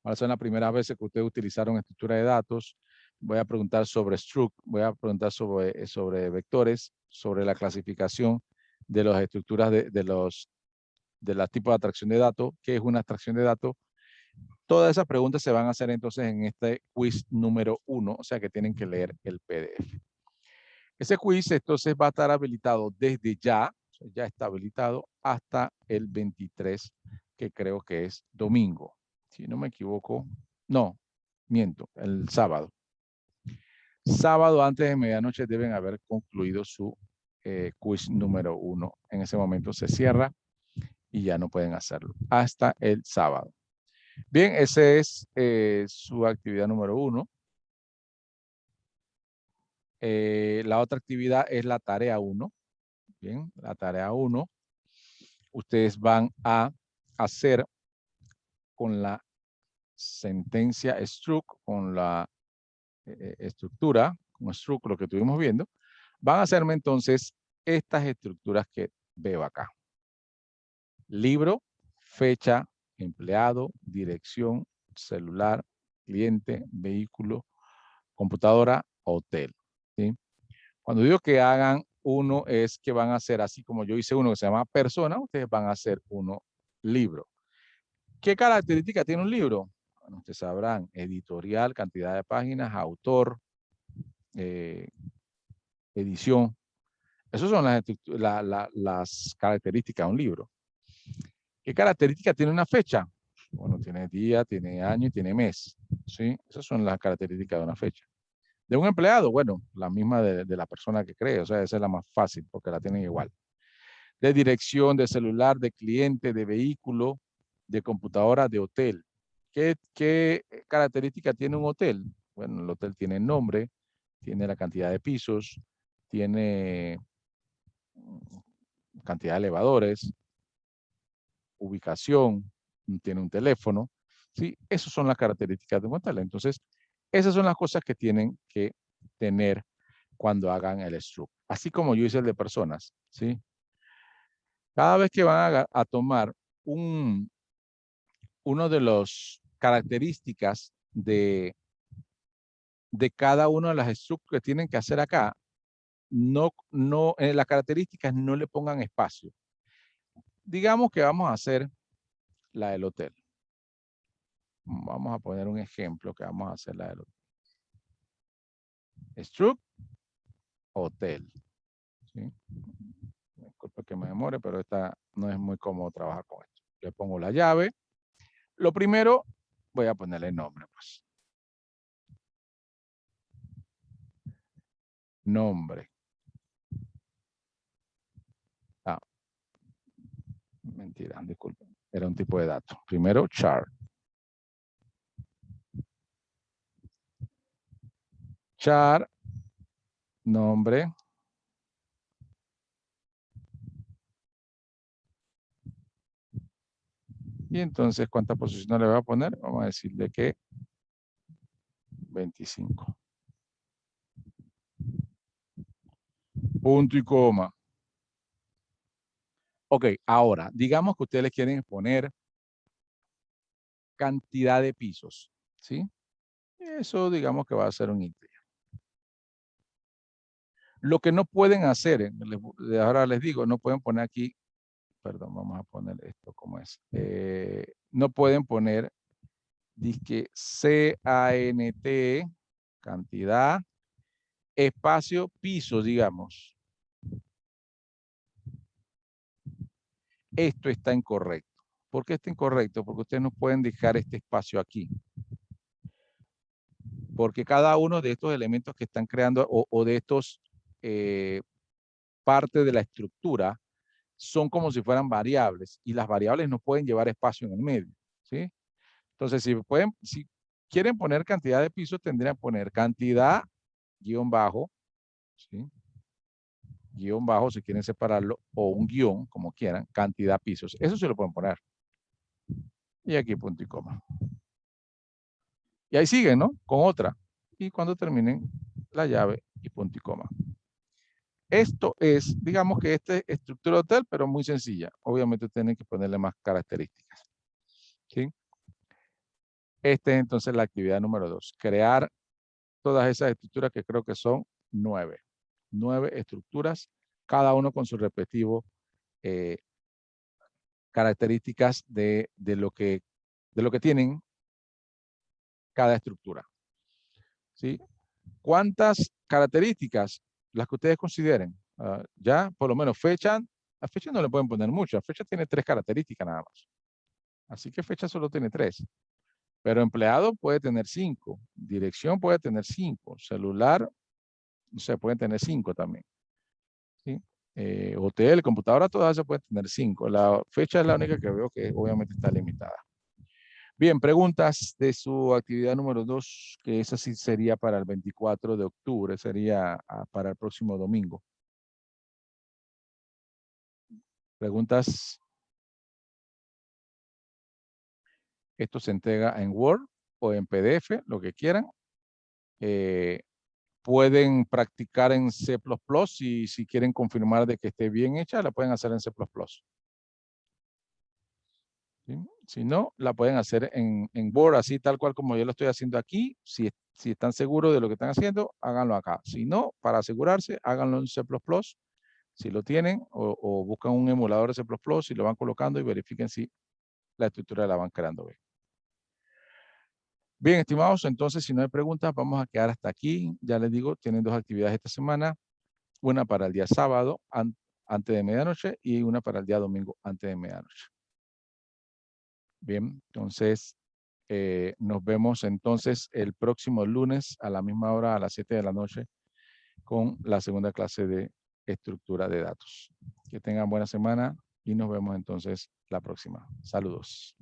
Ahora son las primeras veces que ustedes utilizaron estructura de datos. Voy a preguntar sobre struct, voy a preguntar sobre vectores, sobre la clasificación de las estructuras de los tipos de atracción de datos, qué es una atracción de datos. Todas esas preguntas se van a hacer entonces en este quiz número 1, o sea que tienen que leer el PDF. Ese quiz entonces va a estar habilitado desde ya, ya está habilitado hasta el 23, que creo que es domingo. Si no me equivoco, no, miento, el sábado. Sábado antes de medianoche deben haber concluido su quiz número 1. En ese momento se cierra y ya no pueden hacerlo hasta el sábado. Bien, esa es su actividad número 1. La otra actividad es la tarea 1. Bien, la tarea 1. Ustedes van a hacer con la sentencia struct, con la estructura, con struct, lo que estuvimos viendo, van a hacerme entonces estas estructuras que veo acá. Libro, fecha, empleado, dirección, celular, cliente, vehículo, computadora, hotel. ¿Sí? Cuando digo que hagan uno es que van a hacer, así como yo hice uno que se llama persona, ustedes van a hacer uno libro. ¿Qué característica tiene un libro? Bueno, ustedes sabrán, editorial, cantidad de páginas, autor, edición. Esas son las características de un libro. ¿Qué característica tiene una fecha? Bueno, tiene día, tiene año y tiene mes. ¿Sí? Esas son las características de una fecha. De un empleado, bueno, la misma de la persona que cree, o sea, esa es la más fácil porque la tienen igual. De dirección, de celular, de cliente, de vehículo, de computadora, de hotel. ¿Qué característica tiene un hotel? Bueno, el hotel tiene nombre, tiene la cantidad de pisos, tiene cantidad de elevadores, ubicación, tiene un teléfono. ¿Sí? Esas son las características de un hotel. Entonces, esas son las cosas que tienen que tener cuando hagan el struct. Así como yo hice el de personas. ¿Sí? Cada vez que van a tomar uno de las características de cada una de las structs que tienen que hacer acá, en las características no le pongan espacio. Digamos que vamos a hacer la del hotel. Vamos a poner un ejemplo que vamos a hacer la del hotel. Struct, hotel. ¿Sí? Disculpe que me demore, pero esta no es muy cómodo trabajar con esto. Le pongo la llave. Lo primero, voy a ponerle nombre, pues. Nombre. Ah, mentira, disculpen. Era un tipo de dato. Primero, char. Char, nombre. Y entonces, ¿cuántas posiciones le voy a poner? Vamos a decirle que 25. Punto y coma. Ok, ahora, digamos que ustedes le quieren poner cantidad de pisos, ¿sí? Eso digamos que va a ser un integer. Lo que no pueden hacer, ahora les digo, no pueden poner aquí, perdón, vamos a poner esto como es. No pueden poner, disque CANT, cantidad, espacio, piso, digamos. Esto está incorrecto. ¿Por qué está incorrecto? Porque ustedes no pueden dejar este espacio aquí. Porque cada uno de estos elementos que están creando o de estos parte de la estructura son como si fueran variables y las variables no pueden llevar espacio en el medio, ¿sí? Entonces, si quieren poner cantidad de pisos, tendrían que poner cantidad, guión bajo, ¿sí? Guión bajo, si quieren separarlo, o un guión, como quieran, cantidad pisos. Eso se lo pueden poner. Y aquí punto y coma. Y ahí siguen, ¿no? Con otra. Y cuando terminen, la llave y punto y coma. Esto es, digamos que esta es estructura de hotel, pero muy sencilla. Obviamente tienen que ponerle más características. ¿Sí? Esta es entonces la actividad número 2. Crear todas esas estructuras que creo que son 9. 9 estructuras, cada uno con sus respectivos características de lo que tienen cada estructura. ¿Sí? ¿Cuántas características? Las que ustedes consideren. Ya, por lo menos fecha. A fecha no le pueden poner mucho. Fecha tiene 3 características nada más. Así que fecha solo tiene 3. Pero empleado puede tener 5. Dirección puede tener 5. Celular, no sé, pueden tener 5 también. ¿Sí? hotel, computadora, todas se pueden tener 5. La fecha es la única que veo que obviamente está limitada. Bien, preguntas de su actividad número 2, que esa sí sería para el 24 de octubre, sería para el próximo domingo. Preguntas. Esto se entrega en Word o en PDF, lo que quieran. Pueden practicar en C++ y si quieren confirmar de que esté bien hecha, la pueden hacer en C++. ¿Sí? Si no, la pueden hacer en Word, así tal cual como yo lo estoy haciendo aquí. Si están seguros de lo que están haciendo, háganlo acá. Si no, para asegurarse, háganlo en C++, si lo tienen, o buscan un emulador de C++ y lo van colocando y verifiquen si la estructura la van creando bien. Bien, estimados, entonces si no hay preguntas, vamos a quedar hasta aquí. Ya les digo, tienen 2 actividades esta semana. Una para el día sábado antes de medianoche y una para el día domingo antes de medianoche. Bien, entonces nos vemos entonces el próximo lunes a la misma hora, a las 7 de la noche, con la segunda clase de estructura de datos. Que tengan buena semana y nos vemos entonces la próxima. Saludos.